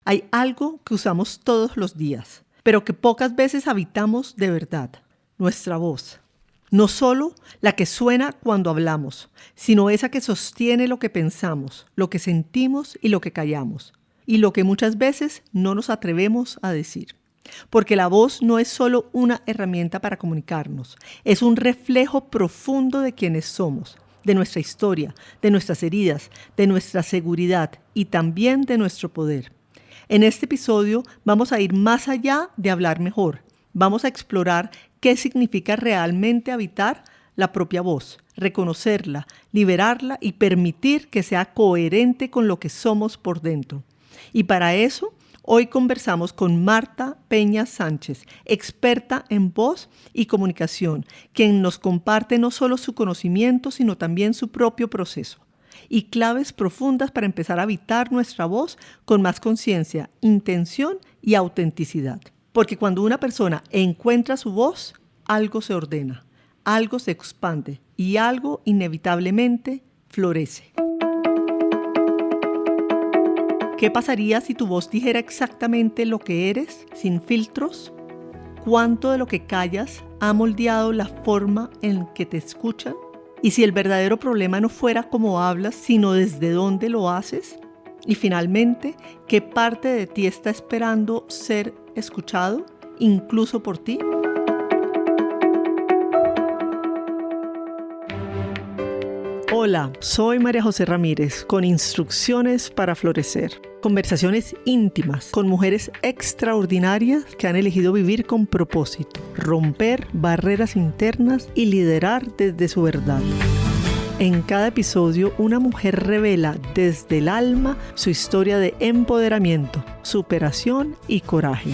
Hay algo que usamos todos los días, pero que pocas veces habitamos de verdad: nuestra voz. No solo la que suena cuando hablamos, sino esa que sostiene lo que pensamos, lo que sentimos y lo que callamos, y lo que muchas veces no nos atrevemos a decir. Porque la voz no es solo una herramienta para comunicarnos, es un reflejo profundo de quienes somos, de nuestra historia, de nuestras heridas, de nuestra seguridad y también de nuestro poder. En este episodio vamos a ir más allá de hablar mejor. Vamos a explorar qué significa realmente habitar la propia voz, reconocerla, liberarla y permitir que sea coherente con lo que somos por dentro. Y para eso, hoy conversamos con Marta Peña Sánchez, experta en voz y comunicación, quien nos comparte no solo su conocimiento, sino también su propio proceso y claves profundas para empezar a habitar nuestra voz con más conciencia, intención y autenticidad. Porque cuando una persona encuentra su voz, algo se ordena, algo se expande y algo inevitablemente florece. ¿Qué pasaría si tu voz dijera exactamente lo que eres, sin filtros? ¿Cuánto de lo que callas ha moldeado la forma en que te escuchan? ¿Y si el verdadero problema no fuera cómo hablas, sino desde dónde lo haces? Y finalmente, ¿qué parte de ti está esperando ser escuchado, incluso por ti? Hola, soy María José Ramírez, con instrucciones para florecer. Conversaciones íntimas con mujeres extraordinarias que han elegido vivir con propósito, romper barreras internas y liderar desde su verdad. En cada episodio, una mujer revela desde el alma su historia de empoderamiento, superación y coraje.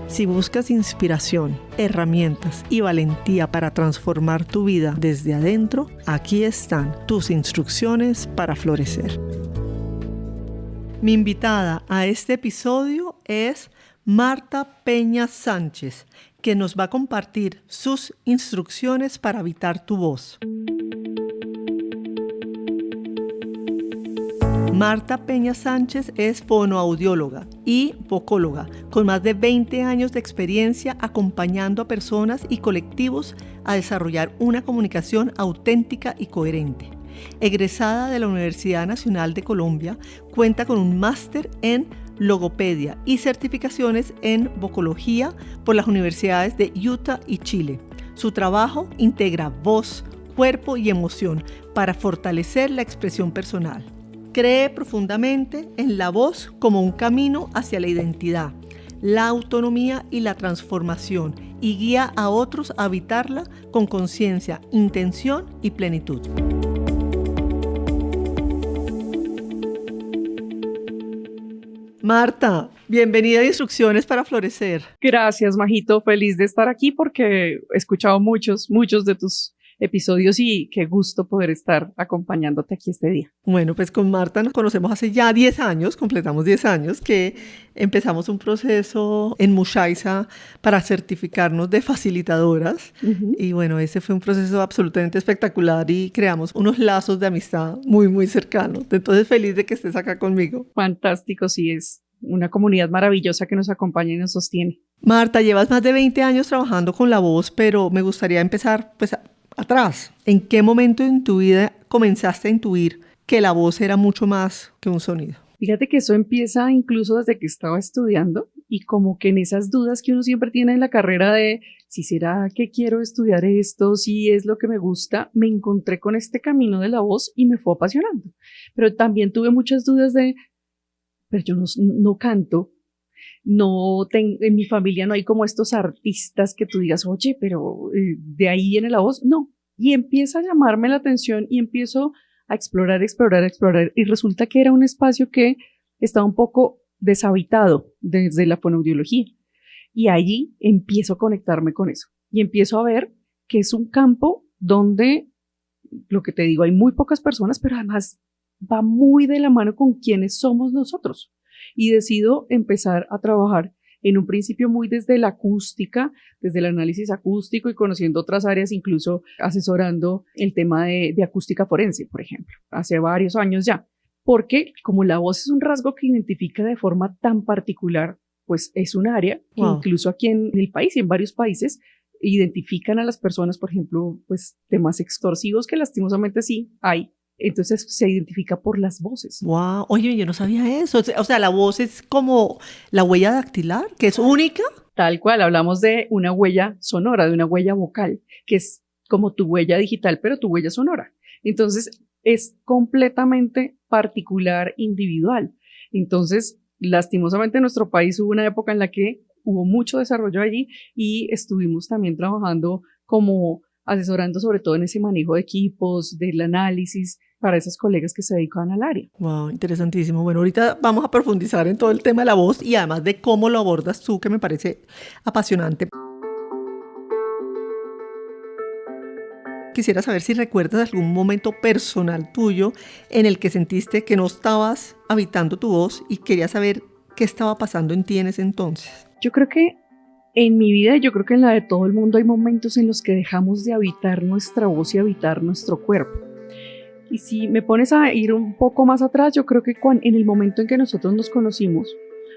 Si buscas inspiración, herramientas y valentía para transformar tu vida desde adentro, aquí están tus instrucciones para florecer. Mi invitada a este episodio es Marta Peña Sánchez, que nos va a compartir sus instrucciones para habitar tu voz. Marta Peña Sánchez es fonoaudióloga y vocóloga, con más de 20 años de experiencia acompañando a personas y colectivos a desarrollar una comunicación auténtica y coherente. Egresada de la Universidad Nacional de Colombia, cuenta con un máster en logopedia y certificaciones en vocología por las universidades de Utah y Chile. Su trabajo integra voz, cuerpo y emoción para fortalecer la expresión personal. Cree profundamente en la voz como un camino hacia la identidad, la autonomía y la transformación, y guía a otros a habitarla con conciencia, intención y plenitud. Marta, bienvenida a Instrucciones para Florecer. Gracias, Majito. Feliz de estar aquí porque he escuchado muchos de tus episodios y qué gusto poder estar acompañándote aquí este día. Bueno, pues con Marta nos conocemos hace ya 10 años, completamos 10 años, que empezamos un proceso en Mushaisa para certificarnos de facilitadoras. Y bueno, ese fue un proceso absolutamente espectacular y creamos unos lazos de amistad muy, muy cercanos. Entonces, feliz de que estés acá conmigo. Fantástico, sí, es una comunidad maravillosa que nos acompaña y nos sostiene. Marta, llevas más de 20 años trabajando con la voz, pero me gustaría empezar pues atrás. ¿En qué momento en tu vida comenzaste a intuir que la voz era mucho más que un sonido? Fíjate que eso empieza incluso desde que estaba estudiando y como que en esas dudas que uno siempre tiene en la carrera de si será que quiero estudiar esto, si es lo que me gusta, me encontré con este camino de la voz y me fue apasionando. Pero también tuve muchas dudas de, pero yo no canto. En mi familia no hay como estos artistas que tú digas, oye, pero de ahí viene la voz. No. Y empieza a llamarme la atención y empiezo a explorar. Y resulta que era un espacio que estaba un poco deshabitado desde la fonoaudiología. Y allí empiezo a conectarme con eso. Y empiezo a ver que es un campo donde, lo que te digo, hay muy pocas personas, pero además va muy de la mano con quienes somos nosotros. Y decido empezar a trabajar en un principio muy desde la acústica, desde el análisis acústico y conociendo otras áreas, incluso asesorando el tema de acústica forense, por ejemplo, hace varios años ya. porque como la voz es un rasgo que identifica de forma tan particular, pues es un área que incluso aquí en el país y en varios países identifican a las personas, por ejemplo, pues temas extorsivos que lastimosamente sí hay. Entonces se identifica por las voces. Wow, oye, yo no sabía eso. O sea, la voz es como la huella dactilar, que es única. Tal cual, hablamos de una huella sonora, de una huella vocal, que es como tu huella digital, pero tu huella sonora. Entonces, es completamente particular, individual. Entonces, lastimosamente en nuestro país hubo una época en la que hubo mucho desarrollo allí y estuvimos también trabajando como asesorando sobre todo en ese manejo de equipos, del análisis para esas colegas que se dedican al área. Wow, interesantísimo. Bueno, ahorita vamos a profundizar en todo el tema de la voz y además de cómo lo abordas tú, que me parece apasionante. Quisiera saber si recuerdas algún momento personal tuyo en el que sentiste que no estabas habitando tu voz y quería saber qué estaba pasando en ti en ese entonces. Yo creo que en mi vida, yo creo que en la de todo el mundo hay momentos en los que dejamos de habitar nuestra voz y habitar nuestro cuerpo. Y si me pones a ir un poco más atrás, yo creo que en el momento en que nosotros nos conocimos,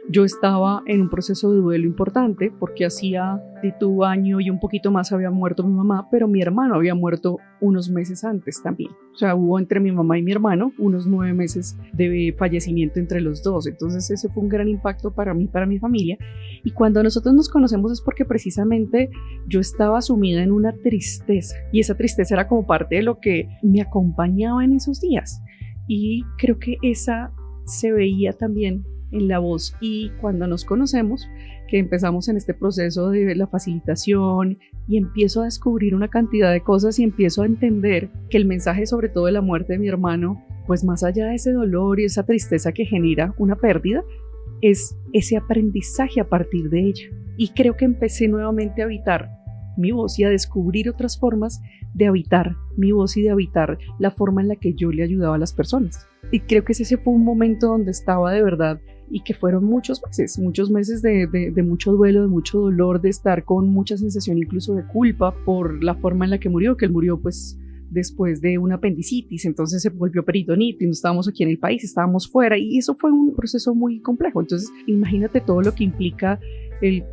yo estaba en un proceso de duelo importante porque hacía de tu año y un poquito más había muerto mi mamá, pero mi hermano había muerto unos meses antes también. O sea, hubo entre mi mamá y mi hermano unos 9 meses de fallecimiento entre los dos. Entonces ese fue un gran impacto para mí, para mi familia. Y cuando nosotros nos conocemos es porque precisamente yo estaba sumida en una tristeza y esa tristeza era como parte de lo que me acompañaba en esos días. Y creo que esa se veía también en la voz. Y cuando nos conocemos, que empezamos en este proceso de la facilitación y empiezo a descubrir una cantidad de cosas y empiezo a entender que el mensaje sobre todo de la muerte de mi hermano, pues más allá de ese dolor y esa tristeza que genera una pérdida, es ese aprendizaje a partir de ella. Y creo que empecé nuevamente a habitar mi voz y a descubrir otras formas de habitar mi voz y de habitar la forma en la que yo le ayudaba a las personas. Y creo que ese fue un momento donde estaba de verdad y que fueron muchos meses de mucho duelo, de mucho dolor, de estar con mucha sensación incluso de culpa por la forma en la que murió, que él murió pues después de una apendicitis, entonces se volvió peritonitis, no estábamos aquí en el país, estábamos fuera y eso fue un proceso muy complejo. Entonces imagínate todo lo que implica el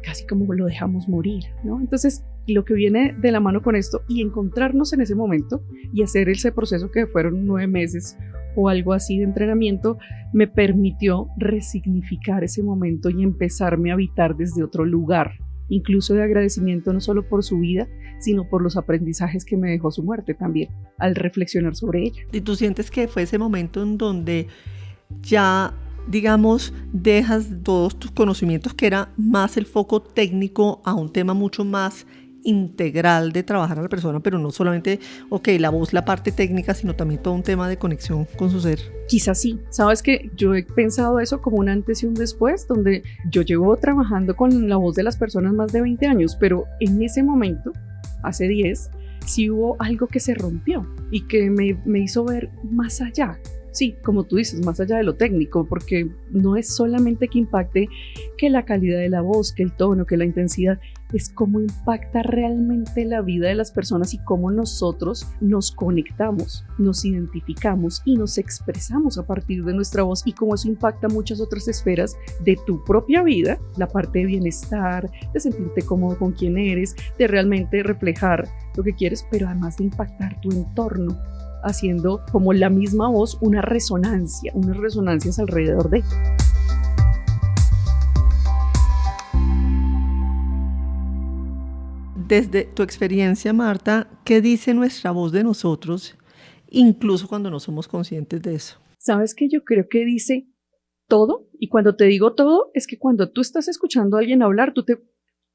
casi como lo dejamos morir, ¿no? Entonces lo que viene de la mano con esto y encontrarnos en ese momento y hacer ese proceso que fueron 9 meses o algo así de entrenamiento, me permitió resignificar ese momento y empezarme a habitar desde otro lugar, incluso de agradecimiento no solo por su vida, sino por los aprendizajes que me dejó su muerte también, al reflexionar sobre ella. ¿Y tú sientes que fue ese momento en donde ya, digamos, dejas todos tus conocimientos, que era más el foco técnico, a un tema mucho más integral de trabajar a la persona, pero no solamente, la voz, la parte técnica, sino también todo un tema de conexión con su ser? Quizás sí. Sabes que yo he pensado eso como un antes y un después, donde yo llevo trabajando con la voz de las personas más de 20 años, pero en ese momento, hace 10, sí hubo algo que se rompió y que me hizo ver más allá. Sí, como tú dices, más allá de lo técnico, porque no es solamente que impacte que la calidad de la voz, que el tono, que la intensidad, es cómo impacta realmente la vida de las personas y cómo nosotros nos conectamos, nos identificamos y nos expresamos a partir de nuestra voz y cómo eso impacta muchas otras esferas de tu propia vida, la parte de bienestar, de sentirte cómodo con quien eres, de realmente reflejar lo que quieres, pero además de impactar tu entorno, haciendo como la misma voz unas resonancias alrededor de. Desde tu experiencia, Marta, ¿qué dice nuestra voz de nosotros, incluso cuando no somos conscientes de eso? ¿Sabes qué? Yo creo que dice todo, y cuando te digo todo, es que cuando tú estás escuchando a alguien hablar,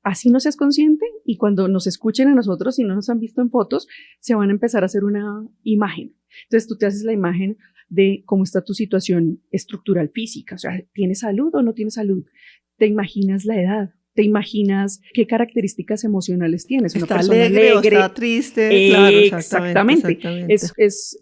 así no seas consciente, y cuando nos escuchen a nosotros, si no nos han visto en fotos, se van a empezar a hacer una imagen. Entonces tú te haces la imagen de cómo está tu situación estructural física, o sea, ¿tienes salud o no tienes salud? Te imaginas la edad, te imaginas qué características emocionales tienes. Una persona alegre o está triste. Claro, exactamente.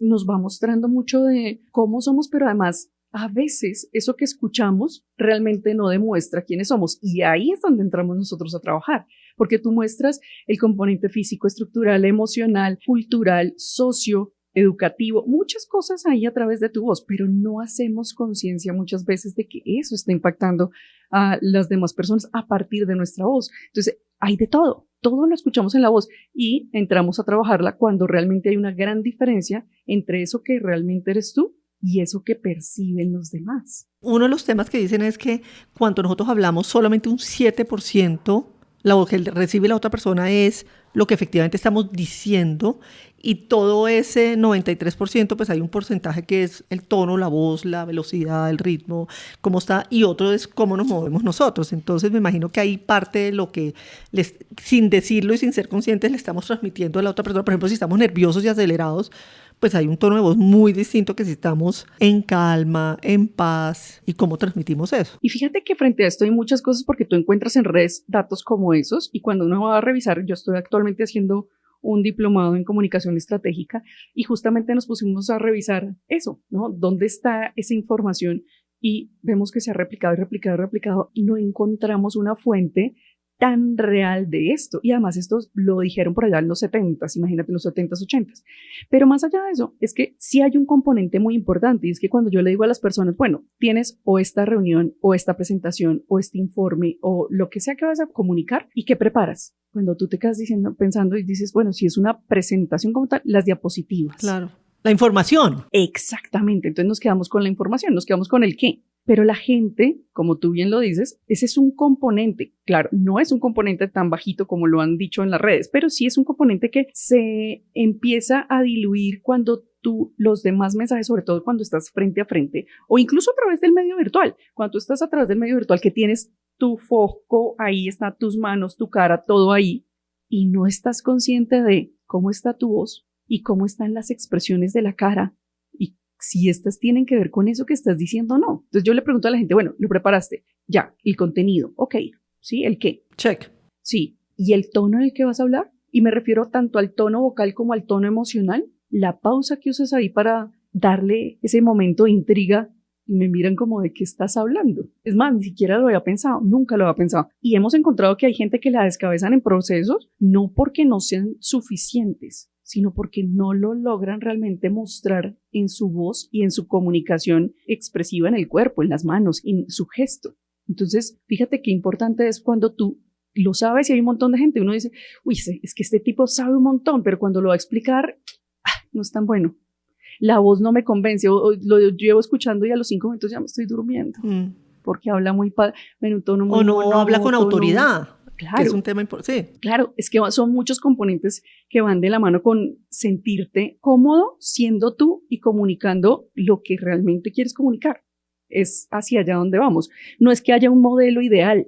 Nos va mostrando mucho de cómo somos, pero además a veces eso que escuchamos realmente no demuestra quiénes somos y ahí es donde entramos nosotros a trabajar, porque tú muestras el componente físico, estructural, emocional, cultural, socio, educativo, muchas cosas ahí a través de tu voz, pero no hacemos conciencia muchas veces de que eso está impactando a las demás personas a partir de nuestra voz. Entonces, hay de todo lo escuchamos en la voz y entramos a trabajarla cuando realmente hay una gran diferencia entre eso que realmente eres tú y eso que perciben los demás. Uno de los temas que dicen es que cuando nosotros hablamos, solamente un 7%, la voz que recibe la otra persona es lo que efectivamente estamos diciendo, y todo ese 93%, pues hay un porcentaje que es el tono, la voz, la velocidad, el ritmo, cómo está, y otro es cómo nos movemos nosotros. Entonces me imagino que ahí parte de lo que, sin decirlo y sin ser conscientes, le estamos transmitiendo a la otra persona. Por ejemplo, si estamos nerviosos y acelerados, pues hay un tono de voz muy distinto que si estamos en calma, en paz, y cómo transmitimos eso. Y fíjate que frente a esto hay muchas cosas, porque tú encuentras en redes datos como esos, y cuando uno va a revisar, yo estoy actualmente haciendo un diplomado en comunicación estratégica y justamente nos pusimos a revisar eso, ¿no? ¿Dónde está esa información? Y vemos que se ha replicado y replicado y replicado y no encontramos una fuente tan real de esto. Y además esto lo dijeron por allá en los 70s, imagínate, en los 70s, 80s. Pero más allá de eso, es que sí hay un componente muy importante, y es que cuando yo le digo a las personas, bueno, tienes o esta reunión o esta presentación o este informe o lo que sea que vas a comunicar, ¿y qué preparas? Cuando tú te quedas diciendo, pensando y dices, bueno, si es una presentación como tal, las diapositivas. Claro. La información. Exactamente. Entonces nos quedamos con la información, nos quedamos con el qué. Pero la gente, como tú bien lo dices, ese es un componente. Claro, no es un componente tan bajito como lo han dicho en las redes, pero sí es un componente que se empieza a diluir cuando tú los demás mensajes, sobre todo cuando estás frente a frente o incluso a través del medio virtual. Cuando tú estás a través del medio virtual que tienes tu foco, ahí están tus manos, tu cara, todo ahí, y no estás consciente de cómo está tu voz y cómo están las expresiones de la cara y si estas tienen que ver con eso que estás diciendo o no. Entonces yo le pregunto a la gente, bueno, ¿lo preparaste? Ya, el contenido, ok, ¿sí? ¿El qué? Check. Sí, ¿y el tono en el que vas a hablar? Y me refiero tanto al tono vocal como al tono emocional, la pausa que usas ahí para darle ese momento de intriga. Y me miran como, ¿de qué estás hablando? Es más, ni siquiera lo había pensado, nunca lo había pensado. Y hemos encontrado que hay gente que la descabezan en procesos, no porque no sean suficientes, sino porque no lo logran realmente mostrar en su voz y en su comunicación expresiva en el cuerpo, en las manos, en su gesto. Entonces, fíjate qué importante es cuando tú lo sabes y hay un montón de gente, uno dice, uy, es que este tipo sabe un montón, pero cuando lo va a explicar, no es tan bueno. La voz no me convence, o lo llevo escuchando y a los 5 minutos ya me estoy durmiendo, porque habla muy en un tono muy o no habla con autoridad, claro, que es un tema importante. Sí. Claro, es que son muchos componentes que van de la mano con sentirte cómodo siendo tú y comunicando lo que realmente quieres comunicar. Es hacia allá donde vamos. No es que haya un modelo ideal,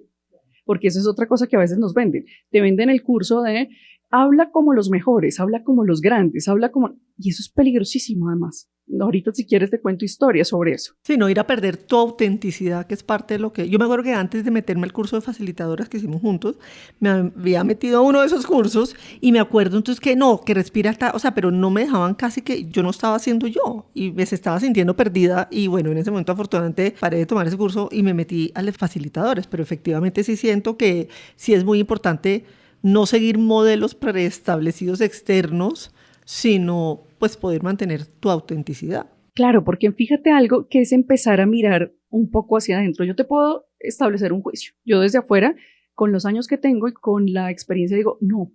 porque eso es otra cosa que a veces nos venden. Te venden el curso de habla como los mejores, habla como los grandes, habla como... Y eso es peligrosísimo además. Ahorita si quieres te cuento historias sobre eso. Sí, no ir a perder tu autenticidad, que es parte de lo que... Yo me acuerdo que antes de meterme al curso de facilitadoras que hicimos juntos, me había metido a uno de esos cursos y me acuerdo entonces que no, que respira, o sea, pero no me dejaban casi, que yo no estaba haciendo yo y me estaba sintiendo perdida. Y bueno, en ese momento afortunadamente paré de tomar ese curso y me metí a los facilitadores, pero efectivamente sí siento que sí es muy importante no seguir modelos preestablecidos externos, sino pues poder mantener tu autenticidad. Claro, porque fíjate algo que es empezar a mirar un poco hacia adentro. Yo te puedo establecer un juicio. Yo desde afuera, con los años que tengo y con la experiencia, digo, no,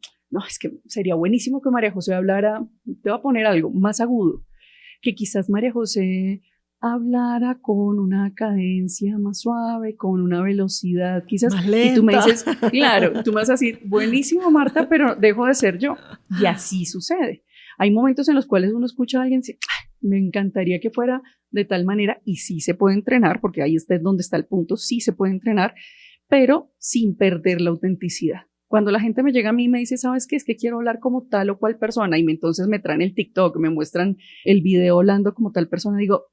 es que sería buenísimo que María José hablara, te voy a poner algo más agudo, que quizás María José hablara con una cadencia más suave, con una velocidad quizás más lenta. Y tú me dices, claro, tú me vas a decir, buenísimo Marta, pero dejo de ser yo. Y así sucede. Hay momentos en los cuales uno escucha a alguien y dice, me encantaría que fuera de tal manera, y sí se puede entrenar, porque ahí está donde está el punto, sí se puede entrenar, pero sin perder la autenticidad. Cuando la gente me llega a mí y me dice, ¿sabes qué? Es que quiero hablar como tal o cual persona, y entonces me traen el TikTok, me muestran el video hablando como tal persona, digo,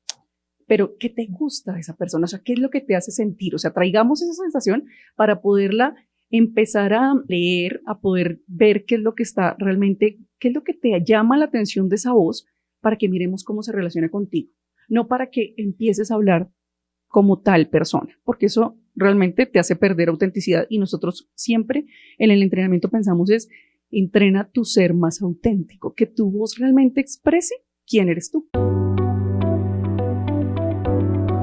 pero ¿qué te gusta de esa persona? O sea, ¿qué es lo que te hace sentir? O sea, traigamos esa sensación para poderla empezar a leer, a poder ver qué es lo que está realmente, qué es lo que te llama la atención de esa voz, para que miremos cómo se relaciona contigo. No para que empieces a hablar como tal persona, porque eso realmente te hace perder autenticidad, y nosotros siempre en el entrenamiento pensamos es, entrena tu ser más auténtico, que tu voz realmente exprese ¿quién eres tú?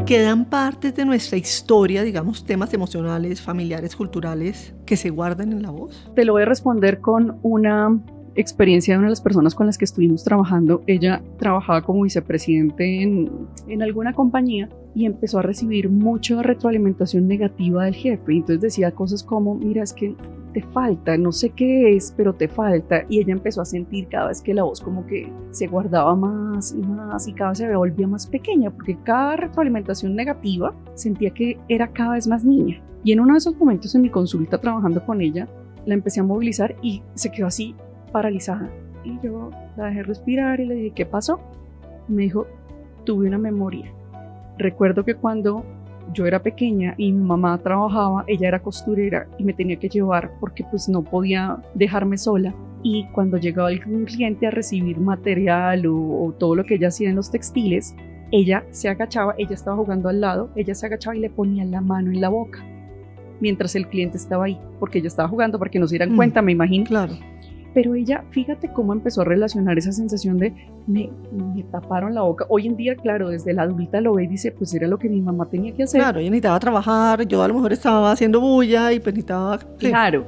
¿Quedan partes de nuestra historia, digamos, temas emocionales, familiares, culturales, que se guardan en la voz? Te lo voy a responder con una experiencia de una de las personas con las que estuvimos trabajando. Ella trabajaba como vicepresidente en alguna compañía y empezó a recibir mucha retroalimentación negativa del jefe. Entonces decía cosas como, mira, es que te falta, no sé qué es, pero te falta. Y ella empezó a sentir cada vez que la voz como que se guardaba más y más y cada vez se volvía más pequeña, porque cada retroalimentación negativa sentía que era cada vez más niña. Y en uno de esos momentos en mi consulta trabajando con ella, la empecé a movilizar y se quedó así paralizada. Y yo la dejé respirar y le dije, ¿qué pasó? Me dijo, tuve una memoria. Recuerdo que cuando yo era pequeña y mi mamá trabajaba, ella era costurera y me tenía que llevar porque pues no podía dejarme sola. Y cuando llegaba algún cliente a recibir material o todo lo que ella hacía en los textiles, ella se agachaba, ella estaba jugando al lado, ella se agachaba y le ponía la mano en la boca mientras el cliente estaba ahí, porque ella estaba jugando para que no se dieran cuenta, me imagino. Claro. Pero ella, fíjate cómo empezó a relacionar esa sensación de me taparon la boca. Hoy en día, claro, desde la adulta lo ve y dice, pues era lo que mi mamá tenía que hacer. Claro, ella necesitaba trabajar, yo a lo mejor estaba haciendo bulla y pues necesitaba... Sí. Claro,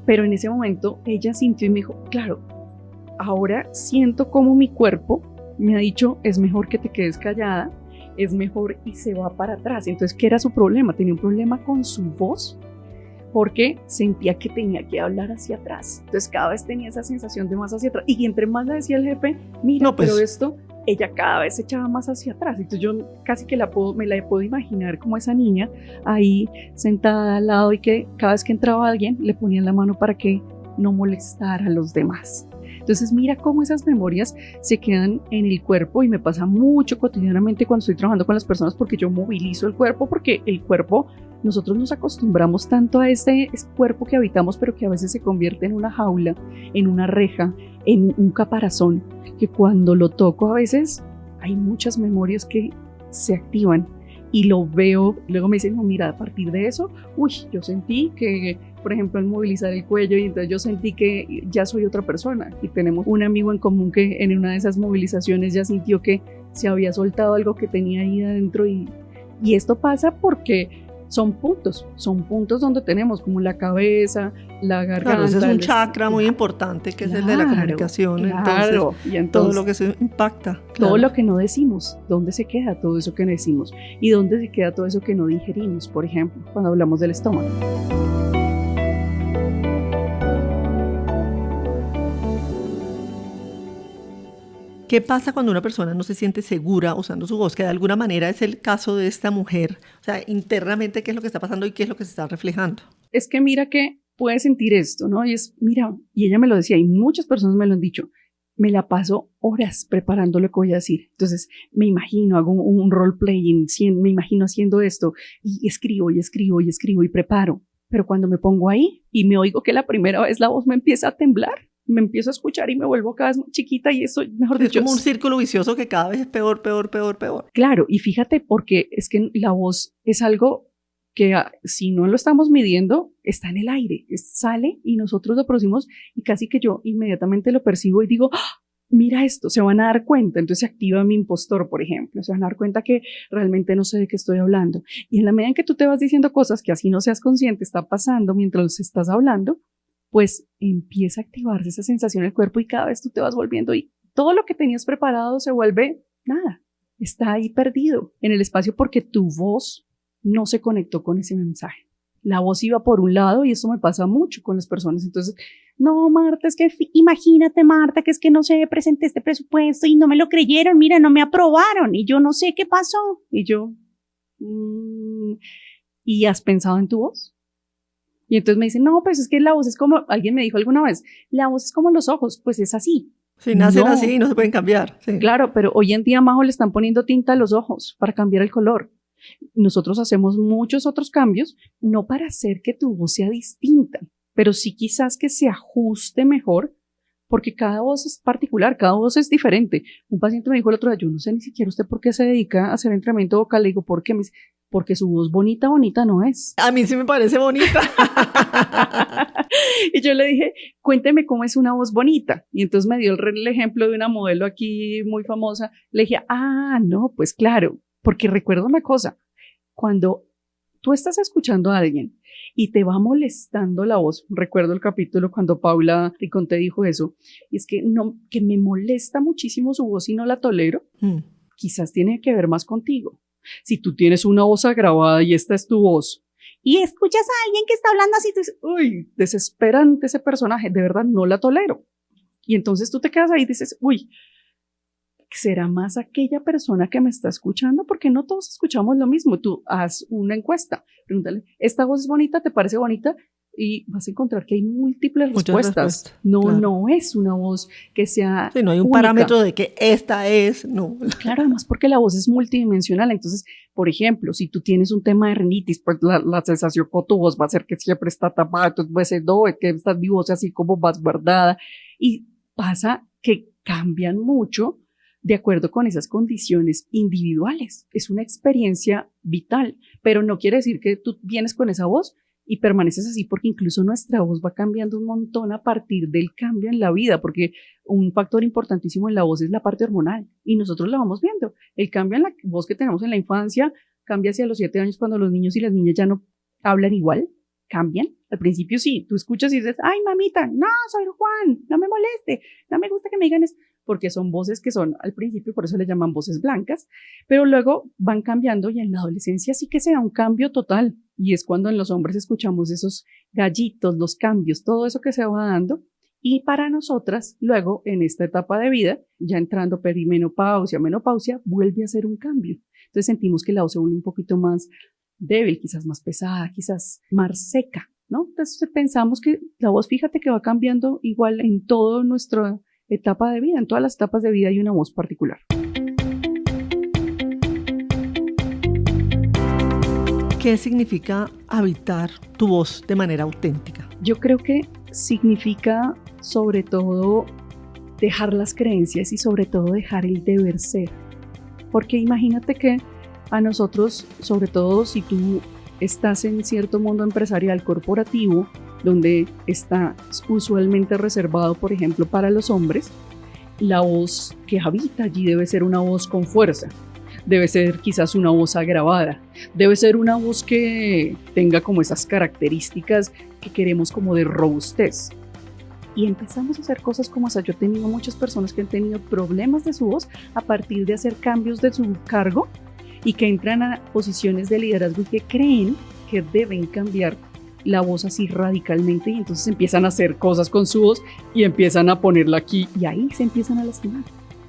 pero en ese momento ella sintió y me dijo, claro, ahora siento como mi cuerpo me ha dicho, es mejor que te quedes callada, es mejor, y se va para atrás. Entonces, ¿qué era su problema? Tenía un problema con su voz, porque sentía que tenía que hablar hacia atrás. Entonces cada vez tenía esa sensación de más hacia atrás. Y entre más le decía el jefe, mira, no, pues, pero esto, ella cada vez se echaba más hacia atrás. Entonces yo casi que me la puedo imaginar como esa niña ahí sentada al lado y que cada vez que entraba alguien le ponían la mano para que no molestara a los demás. Entonces mira cómo esas memorias se quedan en el cuerpo, y me pasa mucho cotidianamente cuando estoy trabajando con las personas, porque yo movilizo el cuerpo, porque el cuerpo, nosotros nos acostumbramos tanto a este cuerpo que habitamos, pero que a veces se convierte en una jaula, en una reja, en un caparazón, que cuando lo toco a veces hay muchas memorias que se activan y lo veo. Luego me dicen, no, mira, a partir de eso, yo sentí que, por ejemplo, al movilizar el cuello, y entonces yo sentí que ya soy otra persona. Y tenemos un amigo en común que en una de esas movilizaciones ya sintió que se había soltado algo que tenía ahí adentro, y esto pasa porque son puntos donde tenemos como la cabeza, la garganta. Claro, ese es un chakra muy importante, que es el de la comunicación. Claro, entonces, todo lo que se impacta. Todo lo que no decimos, ¿dónde se queda todo eso que decimos? ¿Y dónde se queda todo eso que no digerimos, por ejemplo, cuando hablamos del estómago? ¿Qué pasa cuando una persona no se siente segura usando su voz? Que de alguna manera es el caso de esta mujer. O sea, internamente, ¿qué es lo que está pasando y qué es lo que se está reflejando? Es que mira que puede sentir esto, ¿no? Y mira, y ella me lo decía, y muchas personas me lo han dicho, me la paso horas preparando lo que voy a decir. Entonces, me imagino, hago un role-playing, me imagino haciendo esto, y escribo, y escribo, y escribo, y preparo. Pero cuando me pongo ahí y me oigo que la primera vez la voz me empieza a temblar, me empiezo a escuchar y me vuelvo cada vez más chiquita, y eso, mejor dicho, es como un círculo vicioso que cada vez es peor, peor, peor, peor. Claro, y fíjate, porque es que la voz es algo que si no lo estamos midiendo, está en el aire, sale y nosotros lo producimos, y casi que yo inmediatamente lo percibo y digo, ¡ah! Mira esto, se van a dar cuenta. Entonces se activa mi impostor, por ejemplo, se van a dar cuenta que realmente no sé de qué estoy hablando. Y en la medida en que tú te vas diciendo cosas que así no seas consciente está pasando mientras estás hablando, pues empieza a activarse esa sensación en el cuerpo, y cada vez tú te vas volviendo, y todo lo que tenías preparado se vuelve nada, está ahí perdido en el espacio, porque tu voz no se conectó con ese mensaje. La voz iba por un lado, y eso me pasa mucho con las personas. Entonces, no, Marta, es que imagínate, Marta, que es que no sé, presenté este presupuesto y no me lo creyeron, mira, no me aprobaron, y yo no sé qué pasó. Y yo, ¿y has pensado en tu voz? Y entonces me dicen, no, pues es que la voz es como, alguien me dijo alguna vez, la voz es como los ojos, pues es así. Sí, nacen así y no se pueden cambiar. Sí. Claro, pero hoy en día, Majo, le están poniendo tinta a los ojos para cambiar el color. Nosotros hacemos muchos otros cambios, no para hacer que tu voz sea distinta, pero sí quizás que se ajuste mejor, porque cada voz es particular, cada voz es diferente. Un paciente me dijo el otro día, yo no sé ni siquiera usted por qué se dedica a hacer entrenamiento vocal. Le digo, ¿por qué? Me dice, porque su voz bonita no es. A mí sí me parece bonita. Y yo le dije, cuénteme cómo es una voz bonita. Y entonces me dio el ejemplo de una modelo aquí muy famosa. Le dije, no, pues claro, porque recuerdo una cosa, cuando tú estás escuchando a alguien y te va molestando la voz, recuerdo el capítulo cuando Paula Ricón te dijo eso, y es que no, que me molesta muchísimo su voz y no la tolero, quizás tiene que ver más contigo. Si tú tienes una voz agravada y esta es tu voz, y escuchas a alguien que está hablando así, tú dices, uy, desesperante ese personaje, de verdad no la tolero. Y entonces tú te quedas ahí y dices, uy, ¿será más aquella persona que me está escuchando? Porque no todos escuchamos lo mismo. Tú haz una encuesta, pregúntale, ¿esta voz es bonita? ¿Te parece bonita? Y vas a encontrar que hay múltiples respuestas. No, claro. No es una voz que sea sí, no hay un única parámetro de que esta es, no. Claro, además porque la voz es multidimensional. Entonces, por ejemplo, si tú tienes un tema de rinitis, pues la sensación con tu voz va a ser que siempre está tapada, entonces va a ser, no, es que estás mi voz así como más guardada. Y pasa que cambian mucho de acuerdo con esas condiciones individuales. Es una experiencia vital, pero no quiere decir que tú vienes con esa voz y permaneces así, porque incluso nuestra voz va cambiando un montón a partir del cambio en la vida, porque un factor importantísimo en la voz es la parte hormonal y nosotros la vamos viendo. El cambio en la voz que tenemos en la infancia cambia hacia los 7 años cuando los niños y las niñas ya no hablan igual, cambian. Al principio sí, tú escuchas y dices, ay mamita, no, soy Juan, no me moleste, no me gusta que me digan eso, porque son voces que son al principio, por eso le llaman voces blancas, pero luego van cambiando y en la adolescencia sí que se da un cambio total. Y es cuando en los hombres escuchamos esos gallitos, los cambios, todo eso que se va dando. Y para nosotras, luego, en esta etapa de vida, ya entrando perimenopausia, menopausia, vuelve a ser un cambio. Entonces sentimos que la voz se vuelve un poquito más débil, quizás más pesada, quizás más seca, ¿no? Entonces pensamos que la voz, fíjate que va cambiando igual en toda nuestra etapa de vida, en todas las etapas de vida hay una voz particular. ¿Qué significa habitar tu voz de manera auténtica? Yo creo que significa sobre todo dejar las creencias y sobre todo dejar el deber ser. Porque imagínate que a nosotros, sobre todo si tú estás en cierto mundo empresarial corporativo, donde está usualmente reservado, por ejemplo, para los hombres, la voz que habita allí debe ser una voz con fuerza. Debe ser quizás una voz agravada, debe ser una voz que tenga como esas características que queremos como de robustez. Y empezamos a hacer cosas como esa. Yo he tenido muchas personas que han tenido problemas de su voz a partir de hacer cambios de su cargo y que entran a posiciones de liderazgo y que creen que deben cambiar la voz así radicalmente y entonces empiezan a hacer cosas con su voz y empiezan a ponerla aquí y ahí se empiezan a lastimar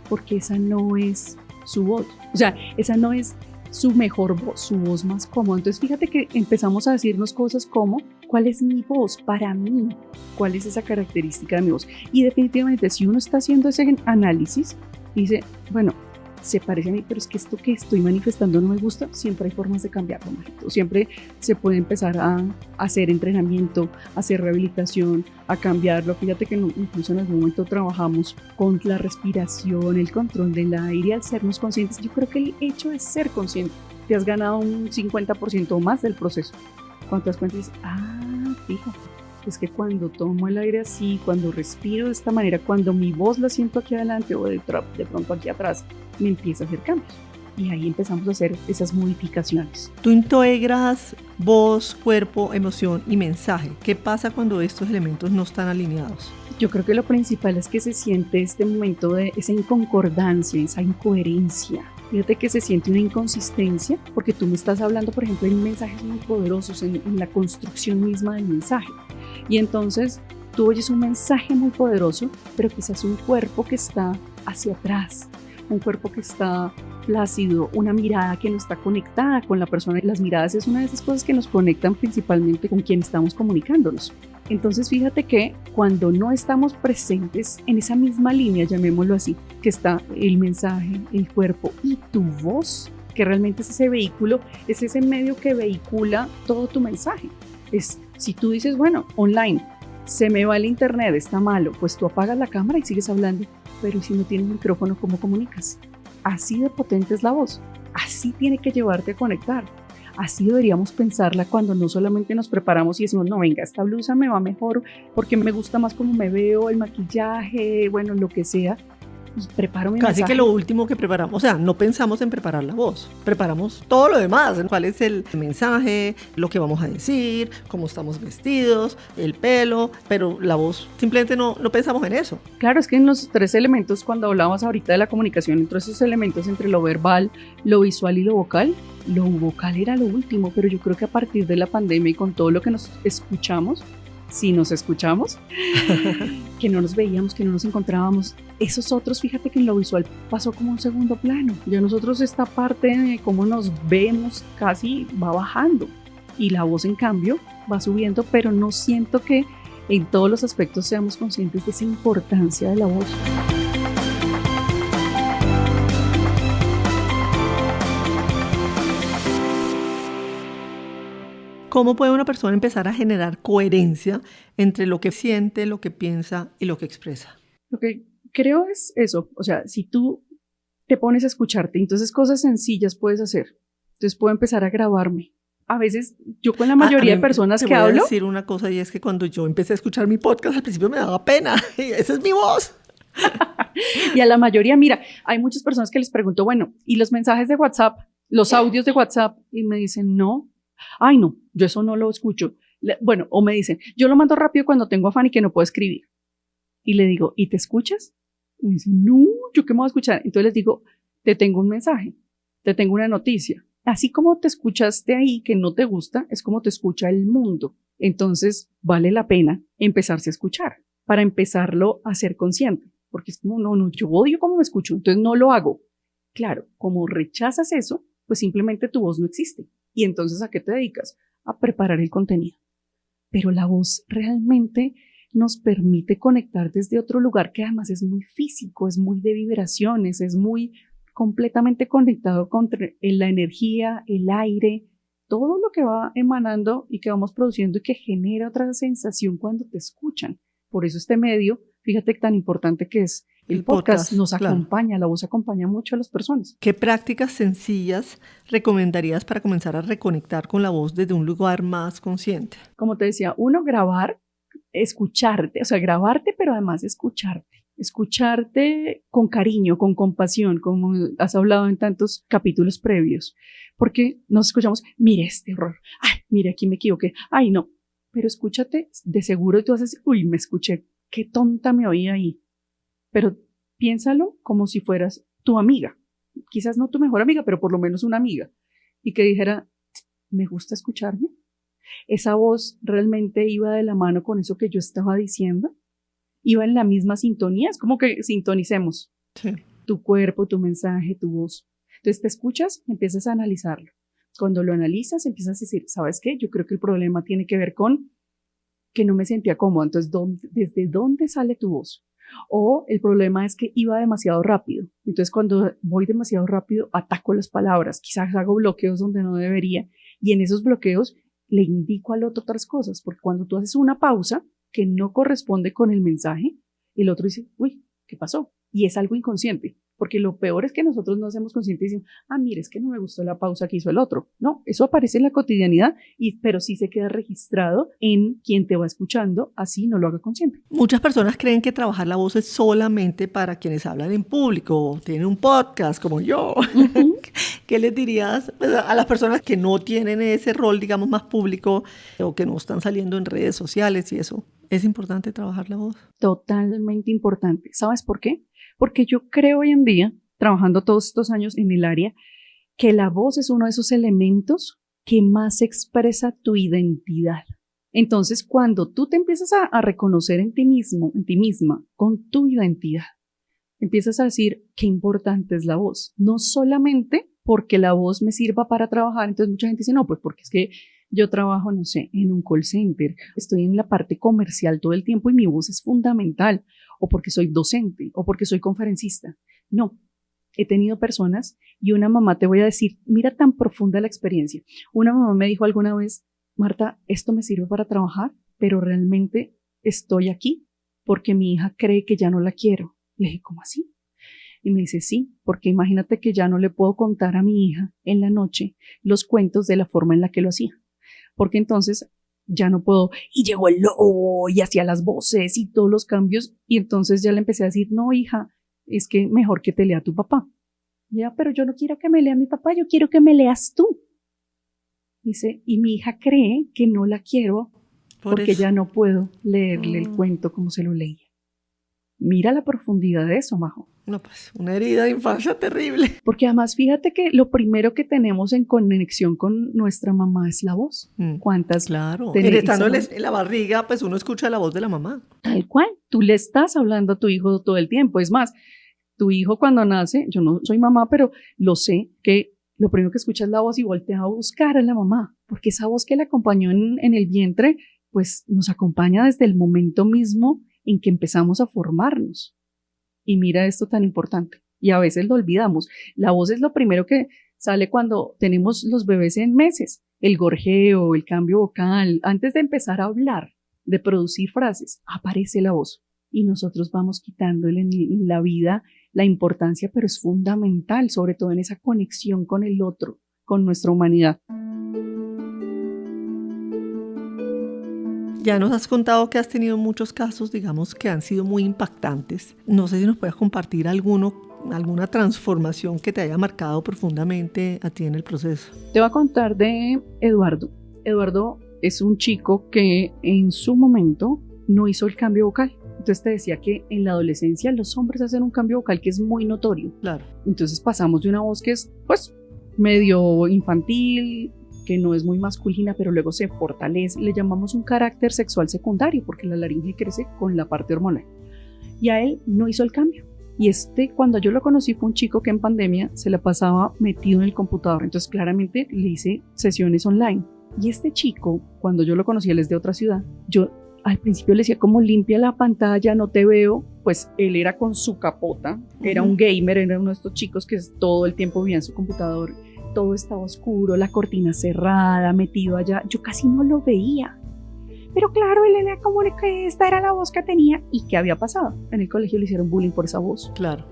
porque esa no es su voz, o sea, esa no es su mejor voz, su voz más cómoda. Entonces fíjate que empezamos a decirnos cosas como, ¿cuál es mi voz para mí? ¿Cuál es esa característica de mi voz? Y definitivamente si uno está haciendo ese análisis, dice, bueno, se parece a mí, pero es que esto que estoy manifestando no me gusta, siempre hay formas de cambiarlo, Marito. Siempre se puede empezar a hacer entrenamiento, a hacer rehabilitación, a cambiarlo. Fíjate que incluso en algún momento trabajamos con la respiración, el control del aire, al sernos conscientes. Yo creo que el hecho de ser consciente, te has ganado un 50% o más del proceso. Cuando te das cuenta y dices, fíjate, es que cuando tomo el aire así, cuando respiro de esta manera, cuando mi voz la siento aquí adelante o de pronto aquí atrás, me empieza a hacer cambios. Y ahí empezamos a hacer esas modificaciones. Tú integras voz, cuerpo, emoción y mensaje. ¿Qué pasa cuando estos elementos no están alineados? Yo creo que lo principal es que se siente este momento de esa inconcordancia, esa incoherencia. Fíjate que se siente una inconsistencia porque tú me estás hablando, por ejemplo, en mensajes muy poderosos, en la construcción misma del mensaje. Y entonces tú oyes un mensaje muy poderoso, pero quizás un cuerpo que está hacia atrás, un cuerpo que está plácido, una mirada que no está conectada con la persona. Las miradas es una de esas cosas que nos conectan principalmente con quien estamos comunicándonos. Entonces fíjate que cuando no estamos presentes en esa misma línea, llamémoslo así, que está el mensaje, el cuerpo y tu voz, que realmente es ese vehículo, es ese medio que vehicula todo tu mensaje. Es, si tú dices, bueno, online, se me va el internet, está malo, pues tú apagas la cámara y sigues hablando, pero si no tienes micrófono, ¿cómo comunicas? Así de potente es la voz, así tiene que llevarte a conectar. Así deberíamos pensarla cuando no solamente nos preparamos y decimos, no, venga, esta blusa me va mejor porque me gusta más cómo me veo, el maquillaje, bueno, lo que sea. Y preparo mi Casi mensaje. que lo último que preparamos, o sea, no pensamos en preparar la voz, preparamos todo lo demás, cuál es el mensaje, lo que vamos a decir, cómo estamos vestidos, el pelo, pero la voz simplemente no pensamos en eso. Claro, es que en los 3 elementos, cuando hablábamos ahorita de la comunicación, entre esos elementos, entre lo verbal, lo visual y lo vocal era lo último, pero yo creo que a partir de la pandemia y con todo lo que nos escuchamos, si nos escuchamos, que no nos veíamos, que no nos encontrábamos, esos otros, fíjate que en lo visual pasó como un segundo plano. Ya nosotros esta parte de cómo nos vemos casi va bajando y la voz en cambio va subiendo, pero no siento que en todos los aspectos seamos conscientes de esa importancia de la voz. ¿Cómo puede una persona empezar a generar coherencia entre lo que siente, lo que piensa y lo que expresa? Lo que creo es eso, o sea, si tú te pones a escucharte, entonces cosas sencillas puedes hacer. Entonces puedo empezar a grabarme. A veces yo con la mayoría de personas que hablo... Te voy a decir una cosa, y es que cuando yo empecé a escuchar mi podcast al principio me daba pena, y esa es mi voz. Y a la mayoría, mira, hay muchas personas que les pregunto, bueno, ¿y los mensajes de WhatsApp? Los audios de WhatsApp, y me dicen, no, ay no, yo eso no lo escucho. Bueno, o me dicen, yo lo mando rápido cuando tengo afán y que no puedo escribir. Y le digo, ¿y te escuchas? Y me dicen, no, ¿yo qué me voy a escuchar? Entonces les digo, te tengo un mensaje, te tengo una noticia. Así como te escuchaste ahí que no te gusta, es como te escucha el mundo. Entonces vale la pena empezarse a escuchar para empezarlo a ser consciente. Porque es como, no, yo odio cómo me escucho, entonces no lo hago. Claro, como rechazas eso, pues simplemente tu voz no existe. Y entonces, ¿a qué te dedicas? A preparar el contenido. Pero la voz realmente nos permite conectar desde otro lugar que además es muy físico, es muy de vibraciones, es muy completamente conectado con la energía, el aire, todo lo que va emanando y que vamos produciendo y que genera otra sensación cuando te escuchan. Por eso este medio, fíjate tan importante que es el podcast nos acompaña, claro. La voz acompaña mucho a las personas. ¿Qué prácticas sencillas recomendarías para comenzar a reconectar con la voz desde un lugar más consciente? Como te decía, uno, grabar, escucharte, o sea, grabarte, pero además escucharte con cariño, con compasión, como has hablado en tantos capítulos previos, porque nos escuchamos, mire este error, ay, mire aquí me equivoqué, ay no, pero escúchate, de seguro tú haces, uy, me escuché, qué tonta me oí ahí, pero piénsalo como si fueras tu amiga, quizás no tu mejor amiga, pero por lo menos una amiga, y que dijera, me gusta escucharme, esa voz realmente iba de la mano con eso que yo estaba diciendo, iba en la misma sintonía, es como que sintonicemos, sí. Tu cuerpo, tu mensaje, tu voz. Entonces te escuchas, empiezas a analizarlo. Cuando lo analizas, empiezas a decir, ¿sabes qué? Yo creo que el problema tiene que ver con que no me sentía cómoda. Entonces, ¿desde dónde sale tu voz? O el problema es que iba demasiado rápido. Entonces, cuando voy demasiado rápido, ataco las palabras. Quizás hago bloqueos donde no debería. Y en esos bloqueos le indico al otro otras cosas. Porque cuando tú haces una pausa que no corresponde con el mensaje, el otro dice, uy, ¿qué pasó? Y es algo inconsciente. Porque lo peor es que nosotros no hacemos consciente y decimos, mire, es que no me gustó la pausa que hizo el otro. No, eso aparece en la cotidianidad, pero sí se queda registrado en quien te va escuchando, así no lo haga consciente. Muchas personas creen que trabajar la voz es solamente para quienes hablan en público, o tienen un podcast como yo. Uh-huh. ¿Qué les dirías a las personas que no tienen ese rol, digamos, más público o que no están saliendo en redes sociales y eso? ¿Es importante trabajar la voz? Totalmente importante. ¿Sabes por qué? Porque yo creo hoy en día, trabajando todos estos años en el área, que la voz es uno de esos elementos que más expresa tu identidad. Entonces, cuando tú te empiezas a reconocer en ti mismo, en ti misma, con tu identidad, empiezas a decir qué importante es la voz. No solamente porque la voz me sirva para trabajar, entonces mucha gente dice, no, pues porque es que yo trabajo, no sé, en un call center, estoy en la parte comercial todo el tiempo y mi voz es fundamental, o porque soy docente, o porque soy conferencista. No, he tenido personas y una mamá, te voy a decir, mira tan profunda la experiencia. Una mamá me dijo alguna vez, Marta, esto me sirve para trabajar, pero realmente estoy aquí porque mi hija cree que ya no la quiero. Le dije, ¿cómo así? Y me dice, sí, porque imagínate que ya no le puedo contar a mi hija en la noche los cuentos de la forma en la que lo hacía. Porque entonces ya no puedo, y llegó el lobo y hacía las voces y todos los cambios, y entonces ya le empecé a decir, no, hija, es que mejor que te lea tu papá. Ya, pero yo no quiero que me lea mi papá, yo quiero que me leas tú. Dice, y mi hija cree que no la quiero porque ya no puedo leerle el cuento como se lo leía. Mira la profundidad de eso, Majo. No, pues una herida de infancia terrible. Porque además fíjate que lo primero que tenemos en conexión con nuestra mamá es la voz. ¿Cuántas? Claro, estando en la barriga, pues uno escucha la voz de la mamá. Tal cual, tú le estás hablando a tu hijo todo el tiempo. Es más, tu hijo cuando nace, yo no soy mamá, pero lo sé, que lo primero que escucha es la voz y voltea a buscar a la mamá. Porque esa voz que le acompañó en el vientre, pues nos acompaña desde el momento mismo en que empezamos a formarnos. Y mira esto tan importante. Y a veces lo olvidamos. La voz es lo primero que sale cuando tenemos los bebés en meses. El gorjeo, el cambio vocal. Antes de empezar a hablar, de producir frases, aparece la voz. Y nosotros vamos quitándole en la vida la importancia, pero es fundamental, sobre todo en esa conexión con el otro, con nuestra humanidad. Ya nos has contado que has tenido muchos casos, digamos, que han sido muy impactantes. No sé si nos puedes compartir alguna transformación que te haya marcado profundamente a ti en el proceso. Te voy a contar de Eduardo. Eduardo es un chico que en su momento no hizo el cambio vocal. Entonces te decía que en la adolescencia los hombres hacen un cambio vocal que es muy notorio. Claro. Entonces pasamos de una voz que es, pues, medio infantil, que no es muy masculina, pero luego se fortalece. Le llamamos un carácter sexual secundario, porque la laringe crece con la parte hormonal. Y a él no hizo el cambio. Y cuando yo lo conocí, fue un chico que en pandemia se la pasaba metido en el computador. Entonces, claramente le hice sesiones online. Y este chico, cuando yo lo conocí, él es de otra ciudad, yo al principio le decía, como limpia la pantalla, no te veo. Pues él era con su capota, era un gamer, era uno de estos chicos que todo el tiempo vivía en su computador. Todo estaba oscuro, la cortina cerrada, metido allá. Yo casi no lo veía. Pero claro, él era como que esta era la voz que tenía. ¿Y qué había pasado? En el colegio le hicieron bullying por esa voz. Claro.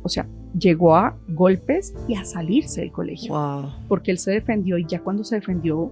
O sea, llegó a golpes y a salirse del colegio. Wow. Porque él se defendió y ya cuando se defendió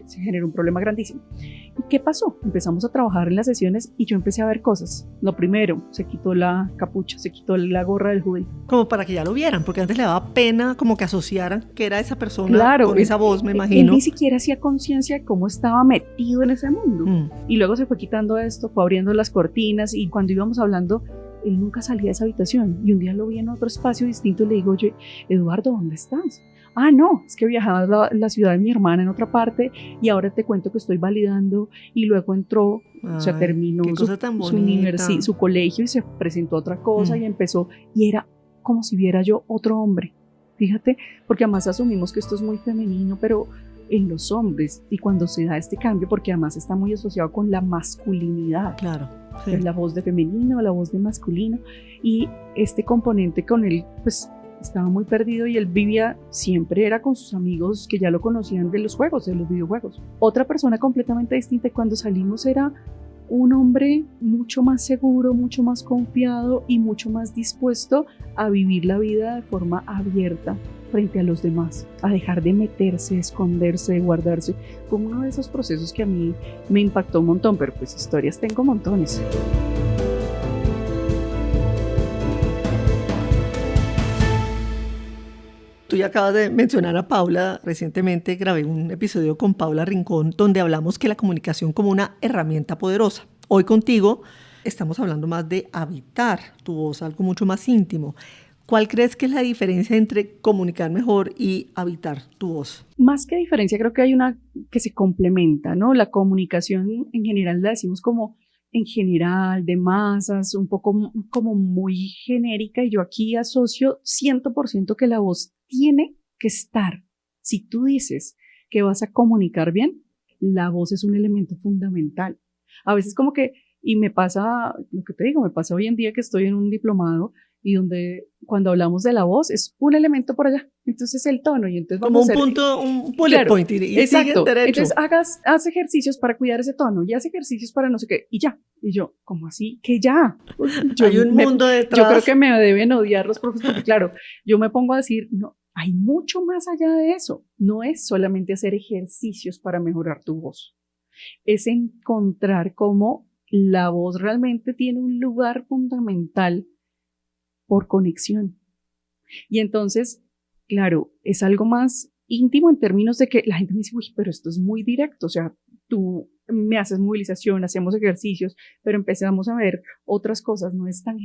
se generó un problema grandísimo. ¿Y qué pasó? Empezamos a trabajar en las sesiones y yo empecé a ver cosas. Lo primero, se quitó la capucha, se quitó la gorra del judío. Como para que ya lo vieran, porque antes le daba pena como que asociaran que era esa persona con esa voz, me imagino. Él ni siquiera hacía conciencia de cómo estaba metido en ese mundo. Y luego se fue quitando esto, fue abriendo las cortinas y cuando íbamos hablando, él nunca salía de esa habitación. Y un día lo vi en otro espacio distinto y le digo, oye, Eduardo, ¿dónde estás? Ah, no, es que viajaba a la ciudad de mi hermana en otra parte y ahora te cuento que estoy validando y luego entró, o sea, terminó su colegio y se presentó a otra cosa y empezó, y era como si viera yo otro hombre, fíjate, porque además asumimos que esto es muy femenino, pero en los hombres, y cuando se da este cambio, porque además está muy asociado con la masculinidad. Claro. Sí. La voz de femenino, la voz de masculino, y este componente con él, pues, estaba muy perdido y él vivía, siempre era con sus amigos que ya lo conocían de los juegos, de los videojuegos. Otra persona completamente distinta, y cuando salimos era un hombre mucho más seguro, mucho más confiado y mucho más dispuesto a vivir la vida de forma abierta frente a los demás, a dejar de meterse, esconderse, guardarse. Fue uno de esos procesos que a mí me impactó un montón, pero pues historias tengo montones. Tú ya acabas de mencionar a Paula. Recientemente grabé un episodio con Paula Rincón donde hablamos que la comunicación como una herramienta poderosa. Hoy contigo estamos hablando más de habitar tu voz, algo mucho más íntimo. ¿Cuál crees que es la diferencia entre comunicar mejor y habitar tu voz? Más que diferencia, creo que hay una que se complementa, ¿no? La comunicación en general la decimos como en general, de masas, un poco como muy genérica, y yo aquí asocio 100% que la voz tiene que estar. Si tú dices que vas a comunicar bien, la voz es un elemento fundamental. A veces como que, y me pasa, lo que te digo, me pasa hoy en día que estoy en un diplomado y donde cuando hablamos de la voz es un elemento por allá, entonces el tono, y entonces como vamos un a hacer, punto, un bullet point y exacto, siguen derecho. entonces haz ejercicios para cuidar ese tono y haz ejercicios para no sé qué, y ya, y yo, ¿cómo así? Que ya, Hay un mundo detrás. yo creo que me deben odiar los profesores, porque claro, yo me pongo a decir, no, hay mucho más allá de eso, no es solamente hacer ejercicios para mejorar tu voz, es encontrar cómo la voz realmente tiene un lugar fundamental por conexión. Y entonces, claro, es algo más íntimo en términos de que la gente me dice, uy, pero esto es muy directo, o sea, tú me haces movilización, hacemos ejercicios, pero empezamos a ver otras cosas, no es tan,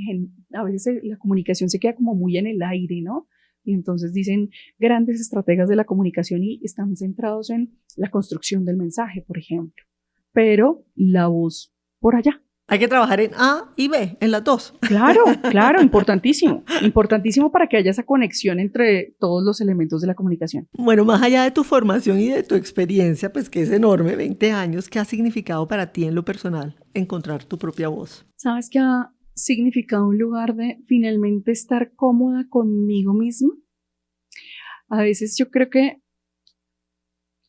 a veces la comunicación se queda como muy en el aire, ¿no? Y entonces dicen grandes estrategas de la comunicación y están centrados en la construcción del mensaje, por ejemplo, pero la voz por allá. Hay que trabajar en A y B, en las dos. Claro, claro, importantísimo. Importantísimo para que haya esa conexión entre todos los elementos de la comunicación. Bueno, más allá de tu formación y de tu experiencia, pues que es enorme, 20 años, ¿qué ha significado para ti en lo personal encontrar tu propia voz? ¿Sabes qué ha significado un lugar de finalmente estar cómoda conmigo misma? A veces yo creo que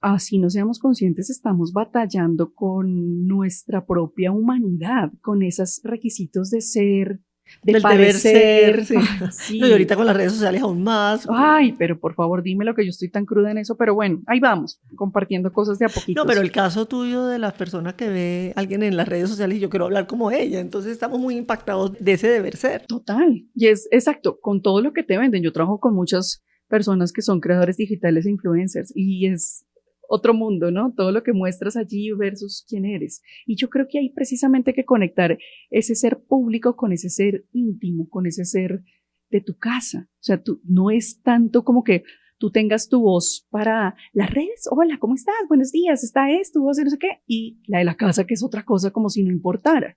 así no seamos conscientes, estamos batallando con nuestra propia humanidad, con esos requisitos de ser, de Del parecer. deber ser, sí. Ay, sí. No, y ahorita con las redes sociales aún más. Ay, pero por favor dime lo que yo estoy tan cruda en eso, pero bueno, ahí vamos, compartiendo cosas de a poquitos. No, pero el caso tuyo de la persona que ve a alguien en las redes sociales y yo quiero hablar como ella, entonces estamos muy impactados de ese deber ser. Total, y es exacto, con todo lo que te venden. Yo trabajo con muchas personas que son creadores digitales e influencers y es otro mundo, ¿no? Todo lo que muestras allí versus quién eres. Y yo creo que hay precisamente que conectar ese ser público con ese ser íntimo, con ese ser de tu casa. O sea, tú no es tanto como que tú tengas tu voz para las redes. Hola, ¿cómo estás? Buenos días, está esto, voz de no sé qué. Y la de la casa, que es otra cosa, como si no importara.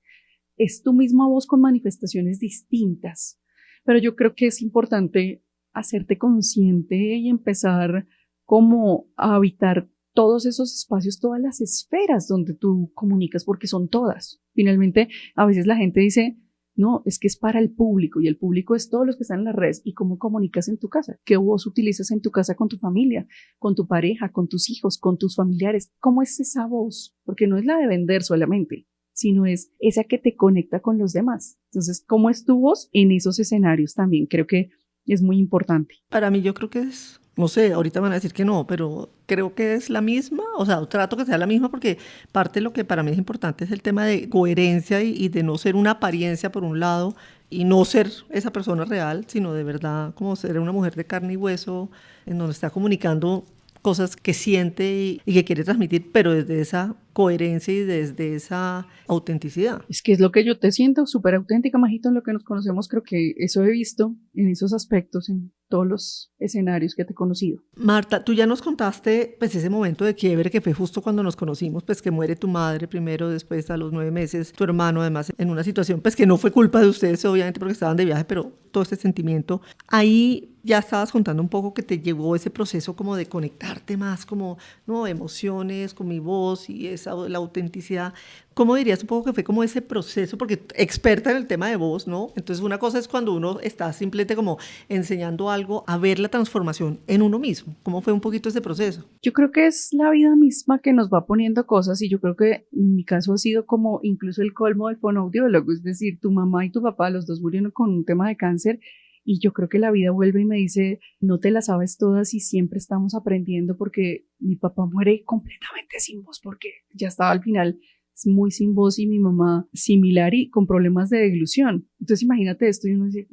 Es tu misma voz con manifestaciones distintas. Pero yo creo que es importante hacerte consciente y empezar como a habitar todos esos espacios, todas las esferas donde tú comunicas, porque son todas. Finalmente, a veces la gente dice, no, es que es para el público y el público es todos los que están en las redes. ¿Y cómo comunicas en tu casa? ¿Qué voz utilizas en tu casa con tu familia, con tu pareja, con tus hijos, con tus familiares? ¿Cómo es esa voz? Porque no es la de vender solamente, sino es esa que te conecta con los demás. Entonces, ¿cómo es tu voz en esos escenarios también? Creo que es muy importante. Para mí yo creo que es, no sé, ahorita van a decir que no, pero creo que es la misma, o sea, trato que sea la misma porque parte de lo que para mí es importante es el tema de coherencia y de no ser una apariencia por un lado y no ser esa persona real, sino de verdad como ser una mujer de carne y hueso en donde está comunicando cosas que siente y que quiere transmitir, pero desde esa coherencia y desde esa autenticidad. Es que es lo que yo te siento, súper auténtica, Majito, en lo que nos conocemos. Creo que eso he visto en esos aspectos, en todos los escenarios que te he conocido. Marta, tú ya nos contaste pues ese momento de quiebre que fue justo cuando nos conocimos, pues que muere tu madre primero, después a los 9 meses, tu hermano además en una situación pues que no fue culpa de ustedes obviamente porque estaban de viaje, pero todo este sentimiento. Ahí ya estabas contando un poco que te llevó ese proceso como de conectarte más, como no emociones con mi voz y esa, la autenticidad. ¿Cómo dirías un poco que fue como ese proceso? Porque experta en el tema de voz, ¿no? Entonces una cosa es cuando uno está simplemente como enseñando algo a ver la transformación en uno mismo. ¿Cómo fue un poquito ese proceso? Yo creo que es la vida misma que nos va poniendo cosas y yo creo que en mi caso ha sido como incluso el colmo del fonoaudiólogo, es decir, tu mamá y tu papá, los dos murieron con un tema de cáncer. Y yo creo que la vida vuelve y me dice, no te las sabes todas y siempre estamos aprendiendo porque mi papá muere completamente sin voz porque ya estaba al final muy sin voz y mi mamá similar y con problemas de deglución. Entonces imagínate esto y uno dice,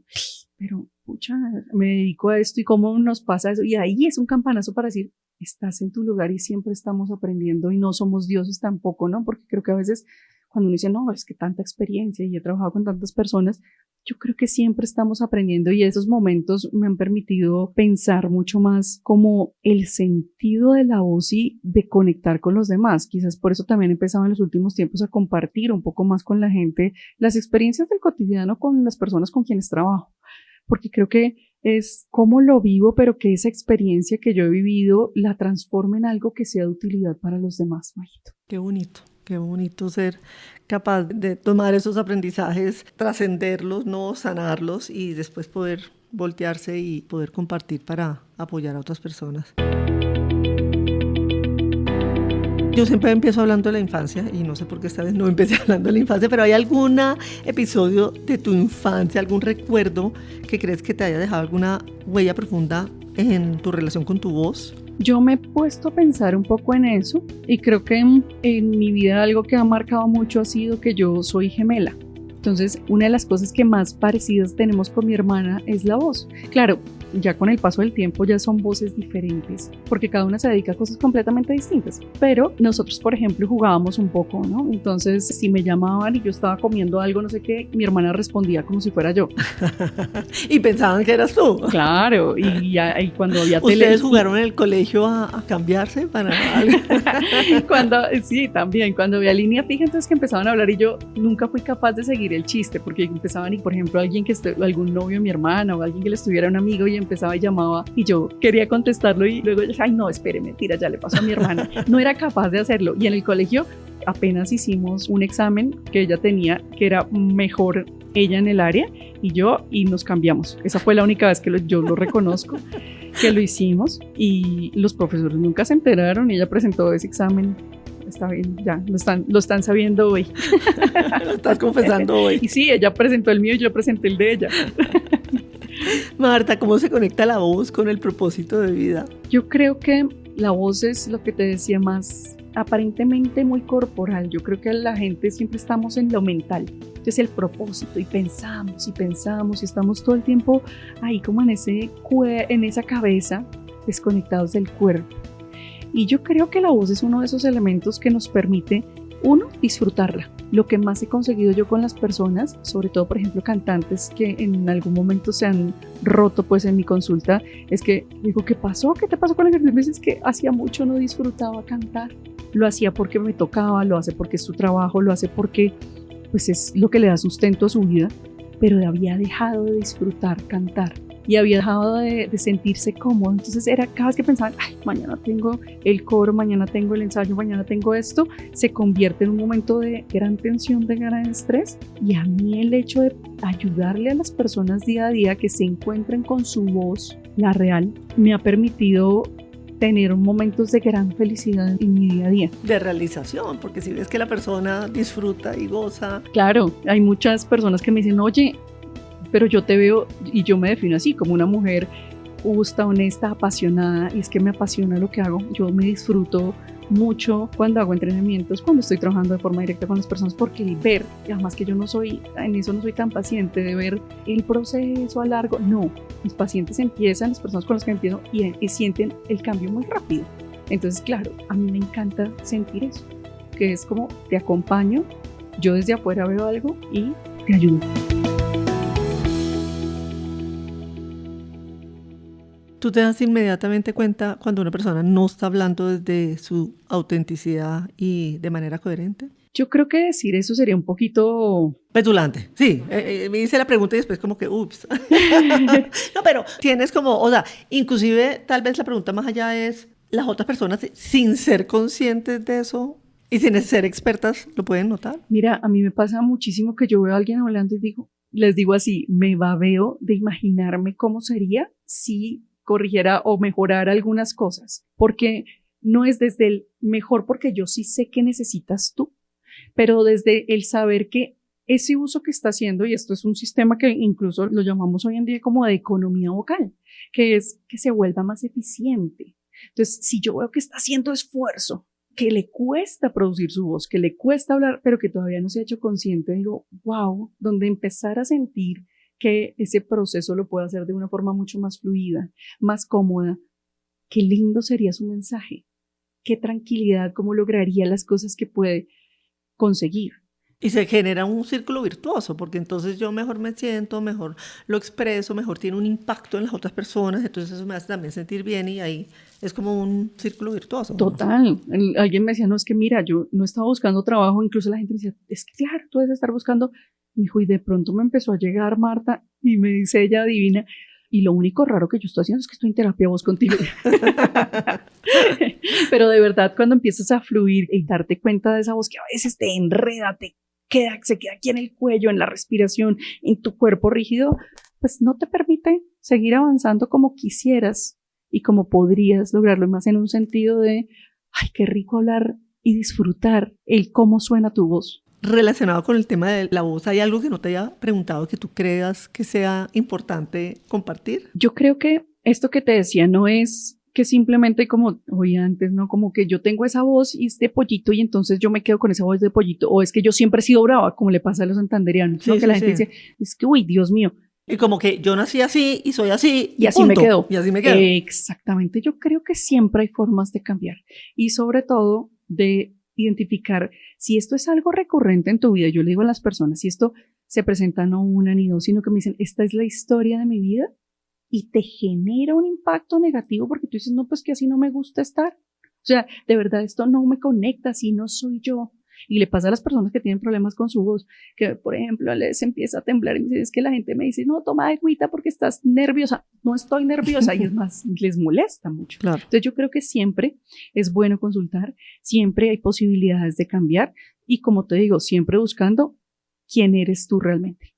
pero pucha, me dedico a esto y cómo nos pasa eso. Y ahí es un campanazo para decir, estás en tu lugar y siempre estamos aprendiendo y no somos dioses tampoco, ¿no? Porque creo que a veces cuando uno dice, no, es que tanta experiencia y he trabajado con tantas personas, yo creo que siempre estamos aprendiendo y esos momentos me han permitido pensar mucho más como el sentido de la voz y de conectar con los demás. Quizás por eso también he empezado en los últimos tiempos a compartir un poco más con la gente las experiencias del cotidiano con las personas con quienes trabajo, porque creo que es cómo lo vivo, pero que esa experiencia que yo he vivido la transforme en algo que sea de utilidad para los demás, Majito. Qué bonito. Qué bonito ser capaz de tomar esos aprendizajes, trascenderlos, no sanarlos y después poder voltearse y poder compartir para apoyar a otras personas. Yo siempre empiezo hablando de la infancia y no sé por qué esta vez no empecé hablando de la infancia, pero ¿hay algún episodio de tu infancia, algún recuerdo que crees que te haya dejado alguna huella profunda en tu relación con tu voz? Yo me he puesto a pensar un poco en eso y creo que en mi vida algo que ha marcado mucho ha sido que yo soy gemela. Entonces, una de las cosas que más parecidas tenemos con mi hermana es la voz. Claro, ya con el paso del tiempo ya son voces diferentes, porque cada una se dedica a cosas completamente distintas. Pero nosotros, por ejemplo, jugábamos un poco, ¿no? Entonces, si me llamaban y yo estaba comiendo algo, no sé qué, mi hermana respondía como si fuera yo. Y pensaban que eras tú. Claro, y cuando había ¿Ustedes jugaron en el colegio a cambiarse para algo? Sí, también, cuando había línea fija, entonces que empezaban a hablar y yo nunca fui capaz de seguir el chiste, porque empezaban y, por ejemplo, algún novio de mi hermana o alguien que le estuviera un amigo y empezaba y llamaba y yo quería contestarlo y luego yo, ay no, espere, mentira, ya le pasó a mi hermana. No era capaz de hacerlo y en el colegio apenas hicimos un examen que ella tenía, que era mejor ella en el área y yo, y nos cambiamos. Esa fue la única vez que yo lo reconozco, que lo hicimos y los profesores nunca se enteraron y ella presentó ese examen. Está bien, ya, lo están sabiendo hoy. Lo estás confesando hoy. Y sí, ella presentó el mío y yo presenté el de ella. Marta, ¿cómo se conecta la voz con el propósito de vida? Yo creo que la voz es lo que te decía, más aparentemente muy corporal. Yo creo que la gente siempre estamos en lo mental. Es el propósito y pensamos y estamos todo el tiempo ahí como en esa cabeza, desconectados del cuerpo. Y yo creo que la voz es uno de esos elementos que nos permite, uno, disfrutarla. Lo que más he conseguido yo con las personas, sobre todo, por ejemplo, cantantes que en algún momento se han roto pues en mi consulta, es que digo, ¿qué pasó? ¿Qué te pasó con el ejercicio? Es que hacía mucho no disfrutaba cantar. Lo hacía porque me tocaba, lo hace porque es su trabajo, lo hace porque pues es lo que le da sustento a su vida, pero había dejado de disfrutar cantar. Y había dejado de sentirse cómodo. Entonces era cada vez que pensaban, ay, mañana tengo el coro, mañana tengo el ensayo, mañana tengo esto, se convierte en un momento de gran tensión, de gran estrés. Y a mí el hecho de ayudarle a las personas día a día que se encuentren con su voz, la real, me ha permitido tener momentos de gran felicidad en mi día a día. De realización, porque si ves que la persona disfruta y goza. Claro, hay muchas personas que me dicen, oye, pero yo te veo y yo me defino así, como una mujer justa, honesta, apasionada, y es que me apasiona lo que hago. Yo me disfruto mucho cuando hago entrenamientos, cuando estoy trabajando de forma directa con las personas, porque ver, además que yo en eso no soy tan paciente de ver el proceso a largo, no, mis pacientes empiezan, las personas con las que empiezo y sienten el cambio muy rápido. Entonces, claro, a mí me encanta sentir eso, que es como te acompaño, yo desde afuera veo algo y te ayudo. ¿Tú te das inmediatamente cuenta cuando una persona no está hablando desde su autenticidad y de manera coherente? Yo creo que decir eso sería un poquito... petulante, sí. Me hice la pregunta y después como que, ups. No, pero tienes como, o sea, inclusive tal vez la pregunta más allá es, las otras personas sin ser conscientes de eso y sin ser expertas, ¿lo pueden notar? Mira, a mí me pasa muchísimo que yo veo a alguien hablando y les digo así, me babeo de imaginarme cómo sería si corrigiera o mejorara algunas cosas, porque no es desde el mejor, porque yo sí sé que necesitas tú, pero desde el saber que ese uso que está haciendo, y esto es un sistema que incluso lo llamamos hoy en día como de economía vocal, que es que se vuelva más eficiente. Entonces, si yo veo que está haciendo esfuerzo, que le cuesta producir su voz, que le cuesta hablar, pero que todavía no se ha hecho consciente, digo, wow, donde empezar a sentir que ese proceso lo puede hacer de una forma mucho más fluida, más cómoda. Qué lindo sería su mensaje, qué tranquilidad, cómo lograría las cosas que puede conseguir. Y se genera un círculo virtuoso, porque entonces yo mejor me siento, mejor lo expreso, mejor tiene un impacto en las otras personas, entonces eso me hace también sentir bien y ahí es como un círculo virtuoso. Total. Alguien me decía, no, es que mira, yo no estaba buscando trabajo, incluso la gente me decía, es que claro, tú debes estar buscando. Me dijo, y de pronto me empezó a llegar Marta y me dice ella divina, Y lo único raro que yo estoy haciendo es que estoy en terapia voz contigo. Pero de verdad, cuando empiezas a fluir y darte cuenta de esa voz que a veces te enreda, se queda aquí en el cuello, en la respiración, en tu cuerpo rígido, pues no te permite seguir avanzando como quisieras y como podrías lograrlo, más en un sentido de, ay, qué rico hablar y disfrutar el cómo suena tu voz. Relacionado con el tema de la voz, ¿hay algo que no te haya preguntado que tú creas que sea importante compartir? Yo creo que esto que te decía no es que simplemente como, oye, antes, ¿no? Como que yo tengo esa voz y es de pollito y entonces yo me quedo con esa voz de pollito, o es que yo siempre he sido brava, como le pasa a los santanderianos, ¿no? Que la gente dice, es que, uy, Dios mío. Y como que yo nací así y soy así y así me quedo. Y así me quedo. Exactamente, yo creo que siempre hay formas de cambiar y sobre todo de identificar si esto es algo recurrente en tu vida. Yo le digo a las personas, si esto se presenta no una ni dos, sino que me dicen, esta es la historia de mi vida y te genera un impacto negativo porque tú dices, no, pues que así no me gusta estar. O sea, de verdad esto no me conecta, así no soy yo. Y le pasa a las personas que tienen problemas con su voz, que por ejemplo les empieza a temblar y es que la gente me dice, no, toma agüita porque estás nerviosa. No estoy nerviosa y es más, les molesta mucho. Claro. Entonces yo creo que siempre es bueno consultar, siempre hay posibilidades de cambiar y como te digo, siempre buscando quién eres tú realmente.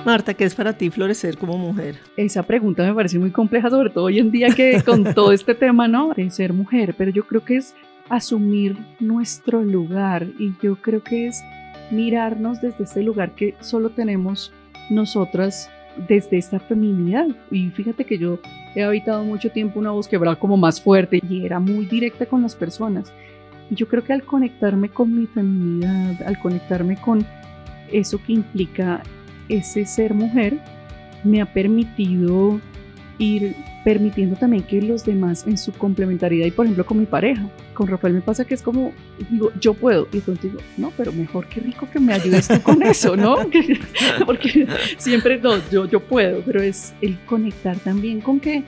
Marta, ¿qué es para ti florecer como mujer? Esa pregunta me parece muy compleja, sobre todo hoy en día que con todo este tema, ¿no? De ser mujer, pero yo creo que es asumir nuestro lugar y yo creo que es mirarnos desde este lugar que solo tenemos nosotras desde esta feminidad. Y fíjate que yo he habitado mucho tiempo una voz que era como más fuerte y era muy directa con las personas. Y yo creo que al conectarme con mi feminidad, al conectarme con eso que implica ese ser mujer, me ha permitido ir permitiendo también que los demás en su complementariedad, y por ejemplo con mi pareja, con Rafael me pasa que es como, digo, yo puedo, y entonces digo, no, pero mejor qué rico que me ayudes tú con eso, ¿no? Porque siempre, no, yo puedo, pero es el conectar también con que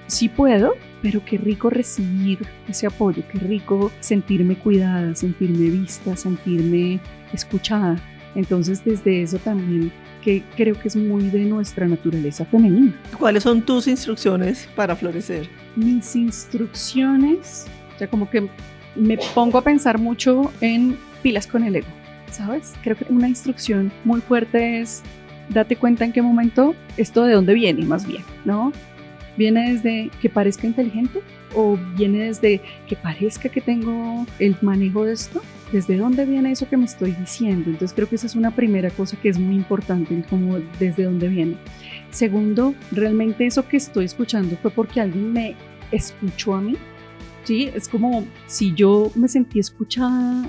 sí puedo, pero qué rico recibir ese apoyo, qué rico sentirme cuidada, sentirme vista, sentirme escuchada. Entonces desde eso también que creo que es muy de nuestra naturaleza femenina. ¿Cuáles son tus instrucciones para florecer? Mis instrucciones, o sea, como que me pongo a pensar mucho en pilas con el ego, ¿sabes? Creo que una instrucción muy fuerte es date cuenta en qué momento esto de dónde viene más bien, ¿no? ¿Viene desde que parezca inteligente o viene desde que parezca que tengo el manejo de esto? ¿Desde dónde viene eso que me estoy diciendo? Entonces creo que esa es una primera cosa que es muy importante, como desde dónde viene. Segundo, realmente eso que estoy escuchando fue porque alguien me escuchó a mí. Sí, es como si yo me sentí escuchada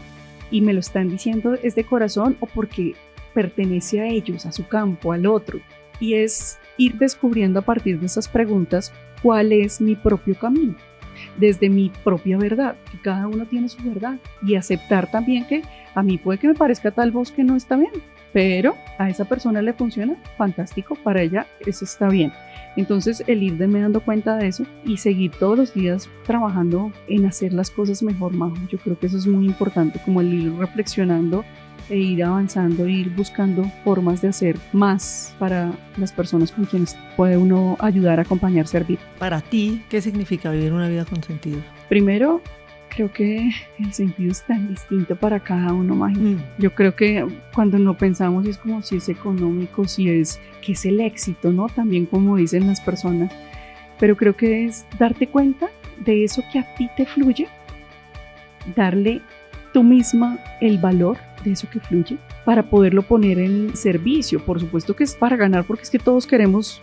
y me lo están diciendo es de corazón o porque pertenece a ellos, a su campo, al otro. Y es ir descubriendo a partir de esas preguntas cuál es mi propio camino, desde mi propia verdad, que cada uno tiene su verdad, y aceptar también que a mí puede que me parezca tal voz que no está bien, pero a esa persona le funciona, fantástico, para ella eso está bien. Entonces el irme dando cuenta de eso y seguir todos los días trabajando en hacer las cosas mejor, Majo. Yo creo que eso es muy importante, como el ir reflexionando e ir avanzando, e ir buscando formas de hacer más para las personas con quienes puede uno ayudar, acompañar, servir. Para ti, ¿qué significa vivir una vida con sentido? Primero, creo que el sentido es tan distinto para cada uno, Maggie. Yo creo que cuando no pensamos es como si es económico, si es que es el éxito, ¿no? También como dicen las personas. Pero creo que es darte cuenta de eso que a ti te fluye, darle tú misma el valor de eso que fluye para poderlo poner en servicio. Por supuesto que es para ganar, porque es que todos queremos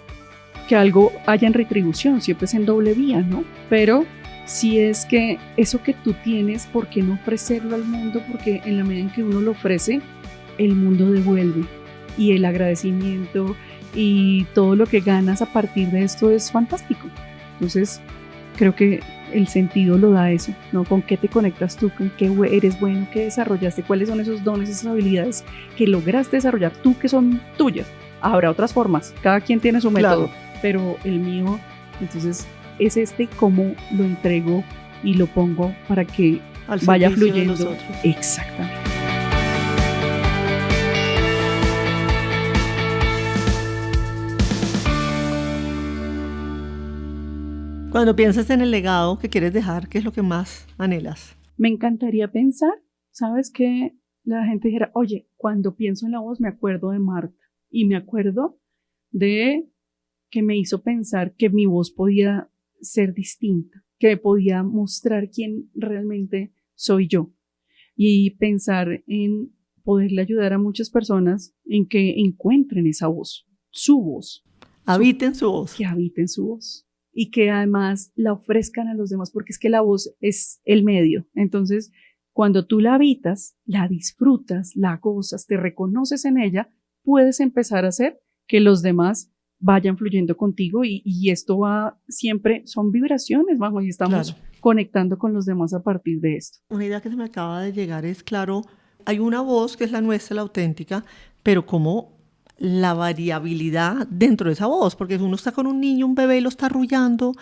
que algo haya en retribución, siempre es en doble vía, ¿no? Pero si es que eso que tú tienes, ¿por qué no ofrecerlo al mundo? Porque en la medida en que uno lo ofrece, el mundo devuelve, y el agradecimiento y todo lo que ganas a partir de esto es fantástico. Entonces creo que el sentido lo da eso, ¿no? ¿Con qué te conectas tú? ¿Con qué eres bueno? ¿Qué desarrollaste? ¿Cuáles son esos dones, esas habilidades que lograste desarrollar tú que son tuyas? Habrá otras formas, cada quien tiene su método, pero el mío, entonces, es cómo lo entrego y lo pongo para que vaya fluyendo. Exactamente. Cuando piensas en el legado que quieres dejar, ¿qué es lo que más anhelas? Me encantaría pensar, ¿sabes qué? La gente dijera, oye, cuando pienso en la voz me acuerdo de Marta y me acuerdo de que me hizo pensar que mi voz podía ser distinta, que podía mostrar quién realmente soy yo y pensar en poderle ayudar a muchas personas en que encuentren esa voz, su voz, Habiten su voz. que habiten su voz y que además la ofrezcan a los demás, porque es que la voz es el medio. Entonces, cuando tú la habitas, la disfrutas, la gozas, te reconoces en ella, puedes empezar a hacer que los demás vayan fluyendo contigo y esto va siempre, son vibraciones, Majo, y estamos conectando con los demás a partir de esto. Una idea que se me acaba de llegar es, claro, hay una voz que es la nuestra, la auténtica, pero como la variabilidad dentro de esa voz, porque uno está con un niño, un bebé y lo está arrullando,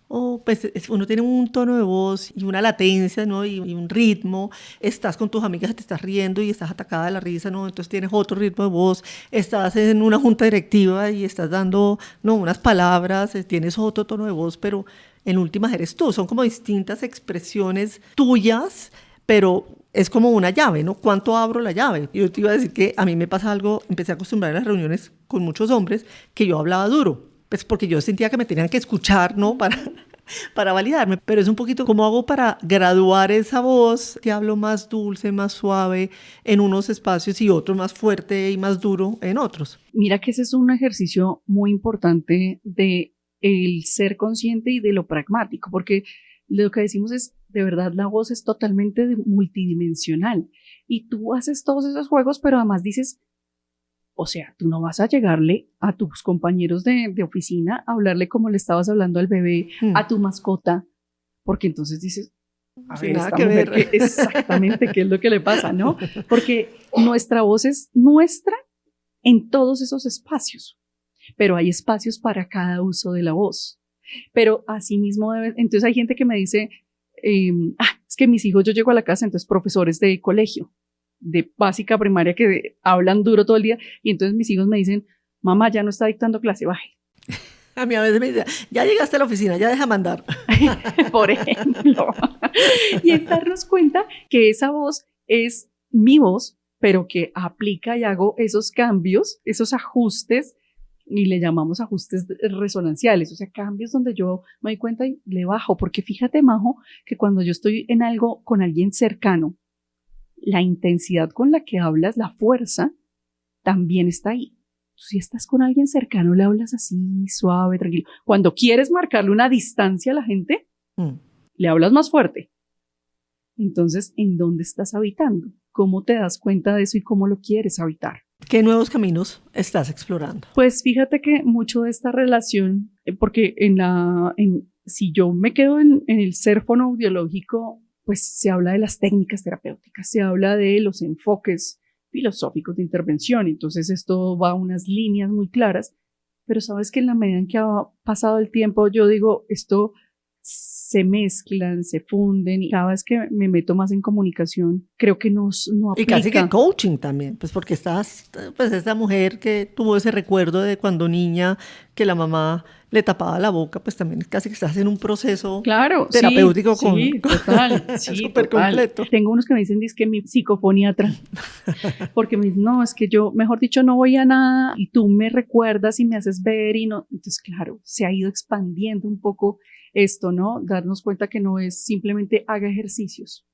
o pues uno tiene un tono de voz y una latencia, ¿no? y un ritmo. Estás con tus amigas, te estás riendo y estás atacada de la risa, ¿no? Entonces tienes otro ritmo de voz. Estás en una junta directiva y estás dando, ¿no?, unas palabras, tienes otro tono de voz, pero en últimas eres tú. Son como distintas expresiones tuyas, pero es como una llave, ¿no? ¿Cuánto abro la llave? Yo te iba a decir que a mí me pasa algo, empecé a acostumbrar a las reuniones con muchos hombres, que yo hablaba duro, pues porque yo sentía que me tenían que escuchar, ¿no? Para validarme, pero es un poquito cómo hago para graduar esa voz, que hablo más dulce, más suave en unos espacios y otros más fuerte y más duro en otros. Mira que ese es un ejercicio muy importante de el ser consciente y de lo pragmático, porque lo que decimos es, de verdad, la voz es totalmente multidimensional y tú haces todos esos juegos, pero además dices, o sea, tú no vas a llegarle a tus compañeros de oficina a hablarle como le estabas hablando al bebé, a tu mascota, porque entonces dices, a ver, nada esta que mujer, ver. exactamente qué es lo que le pasa, ¿no? Porque nuestra voz es nuestra en todos esos espacios, pero hay espacios para cada uso de la voz. Pero asimismo, entonces hay gente que me dice, es que mis hijos, yo llego a la casa, entonces profesores de colegio, de básica, primaria, que hablan duro todo el día, y entonces mis hijos me dicen, mamá, ya no está dictando clase, baje. A mí a veces me dice, ya llegaste a la oficina, ya deja mandar. Por ejemplo. Y es darnos cuenta que esa voz es mi voz, pero que aplica y hago esos cambios, esos ajustes, y le llamamos ajustes resonanciales, o sea, cambios donde yo me doy cuenta y le bajo, porque fíjate, Majo, que cuando yo estoy en algo con alguien cercano, la intensidad con la que hablas, la fuerza, también está ahí. Si estás con alguien cercano, le hablas así, suave, tranquilo. Cuando quieres marcarle una distancia a la gente, le hablas más fuerte. Entonces, ¿en dónde estás habitando? ¿Cómo te das cuenta de eso y cómo lo quieres habitar? ¿Qué nuevos caminos estás explorando? Pues fíjate que mucho de esta relación, porque si yo me quedo en el ser fonoaudiológico, pues se habla de las técnicas terapéuticas, se habla de los enfoques filosóficos de intervención, entonces esto va a unas líneas muy claras, pero sabes que en la medida en que ha pasado el tiempo, yo digo, esto se mezclan, se funden, y cada vez que me meto más en comunicación, creo que no aplica. Y casi que coaching también, pues porque estás, pues esta mujer que tuvo ese recuerdo de cuando niña, que la mamá le tapaba la boca, pues también casi que estás en un proceso terapéutico total, sí, súper completo. Tengo unos que me dicen, que mi psicofoniatra, porque me dicen, no, es que yo, mejor dicho, no voy a nada y tú me recuerdas y me haces ver y no, entonces claro, se ha ido expandiendo un poco esto, ¿no? Darnos cuenta que no es simplemente haga ejercicios,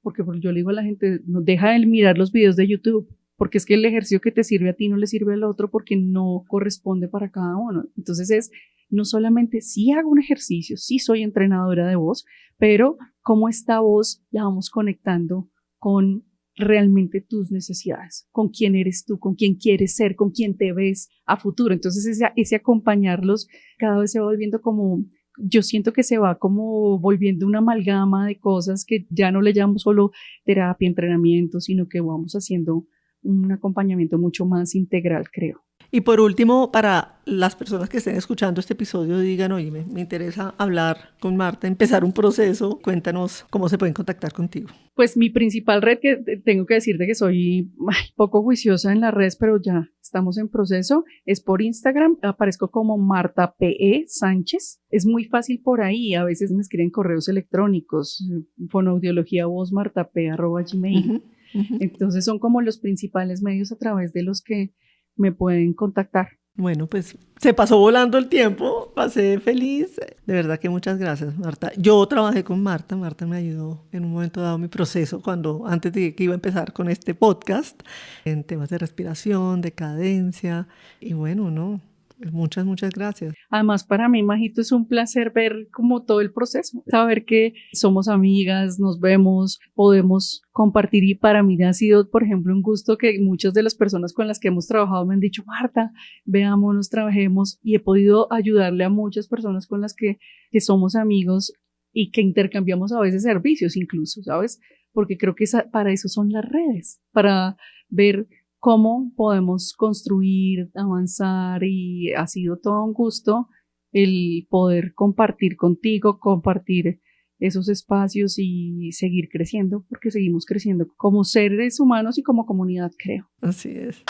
porque yo le digo a la gente, no deja de mirar los videos de YouTube, porque es que el ejercicio que te sirve a ti no le sirve al otro porque no corresponde para cada uno. Entonces es no solamente sí hago un ejercicio, sí soy entrenadora de voz, pero cómo esta voz la vamos conectando con realmente tus necesidades, con quién eres tú, con quién quieres ser, con quién te ves a futuro. Entonces ese acompañarlos cada vez se va volviendo como, yo siento que se va como volviendo una amalgama de cosas que ya no le llamamos solo terapia, entrenamiento, sino que vamos haciendo un acompañamiento mucho más integral, creo. Y por último, para las personas que estén escuchando este episodio, digan, oye, me interesa hablar con Marta, empezar un proceso, cuéntanos cómo se pueden contactar contigo. Pues mi principal red, que tengo que decirte que soy poco juiciosa en las redes, pero ya estamos en proceso, es por Instagram, aparezco como Marta P.E. Sánchez. Es muy fácil por ahí, a veces me escriben correos electrónicos, fonoaudiologiavoz@gmail. Entonces son como los principales medios a través de los que me pueden contactar. Bueno, pues se pasó volando el tiempo, pasé feliz. De verdad que muchas gracias, Marta. Yo trabajé con Marta me ayudó en un momento dado mi proceso, antes de que iba a empezar con este podcast, en temas de respiración, de cadencia, y bueno, ¿no? Muchas gracias. Además, para mí, Majito, es un placer ver como todo el proceso, saber que somos amigas, nos vemos, podemos compartir, y para mí ha sido, por ejemplo, un gusto que muchas de las personas con las que hemos trabajado me han dicho, Marta, veámonos, trabajemos, y he podido ayudarle a muchas personas con las que somos amigos y que intercambiamos a veces servicios incluso, ¿sabes? Porque creo que para eso son las redes, para ver cómo podemos construir, avanzar, y ha sido todo un gusto el poder compartir contigo, compartir esos espacios y seguir creciendo, porque seguimos creciendo como seres humanos y como comunidad, creo. Así es.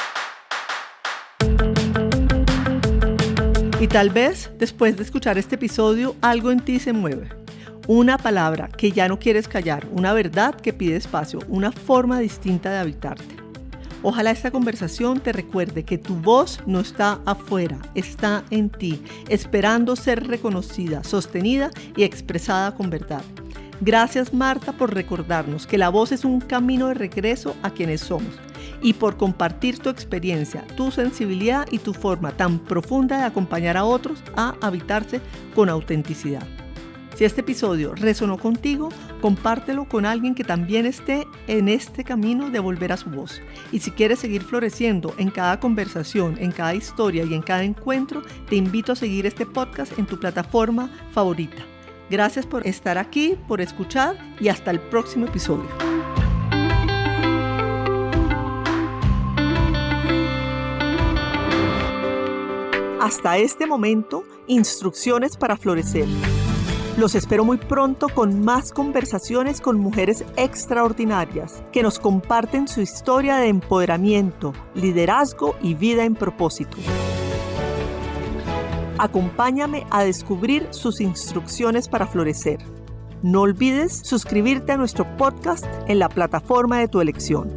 Y tal vez, después de escuchar este episodio, algo en ti se mueve. Una palabra que ya no quieres callar, una verdad que pide espacio, una forma distinta de habitarte. Ojalá esta conversación te recuerde que tu voz no está afuera, está en ti, esperando ser reconocida, sostenida y expresada con verdad. Gracias, Marta, por recordarnos que la voz es un camino de regreso a quienes somos, y por compartir tu experiencia, tu sensibilidad y tu forma tan profunda de acompañar a otros a habitarse con autenticidad. Si este episodio resonó contigo, compártelo con alguien que también esté en este camino de volver a su voz. Y si quieres seguir floreciendo en cada conversación, en cada historia y en cada encuentro, te invito a seguir este podcast en tu plataforma favorita. Gracias por estar aquí, por escuchar, y hasta el próximo episodio. Hasta este momento, instrucciones para florecer. Los espero muy pronto con más conversaciones con mujeres extraordinarias que nos comparten su historia de empoderamiento, liderazgo y vida en propósito. Acompáñame a descubrir sus instrucciones para florecer. No olvides suscribirte a nuestro podcast en la plataforma de tu elección.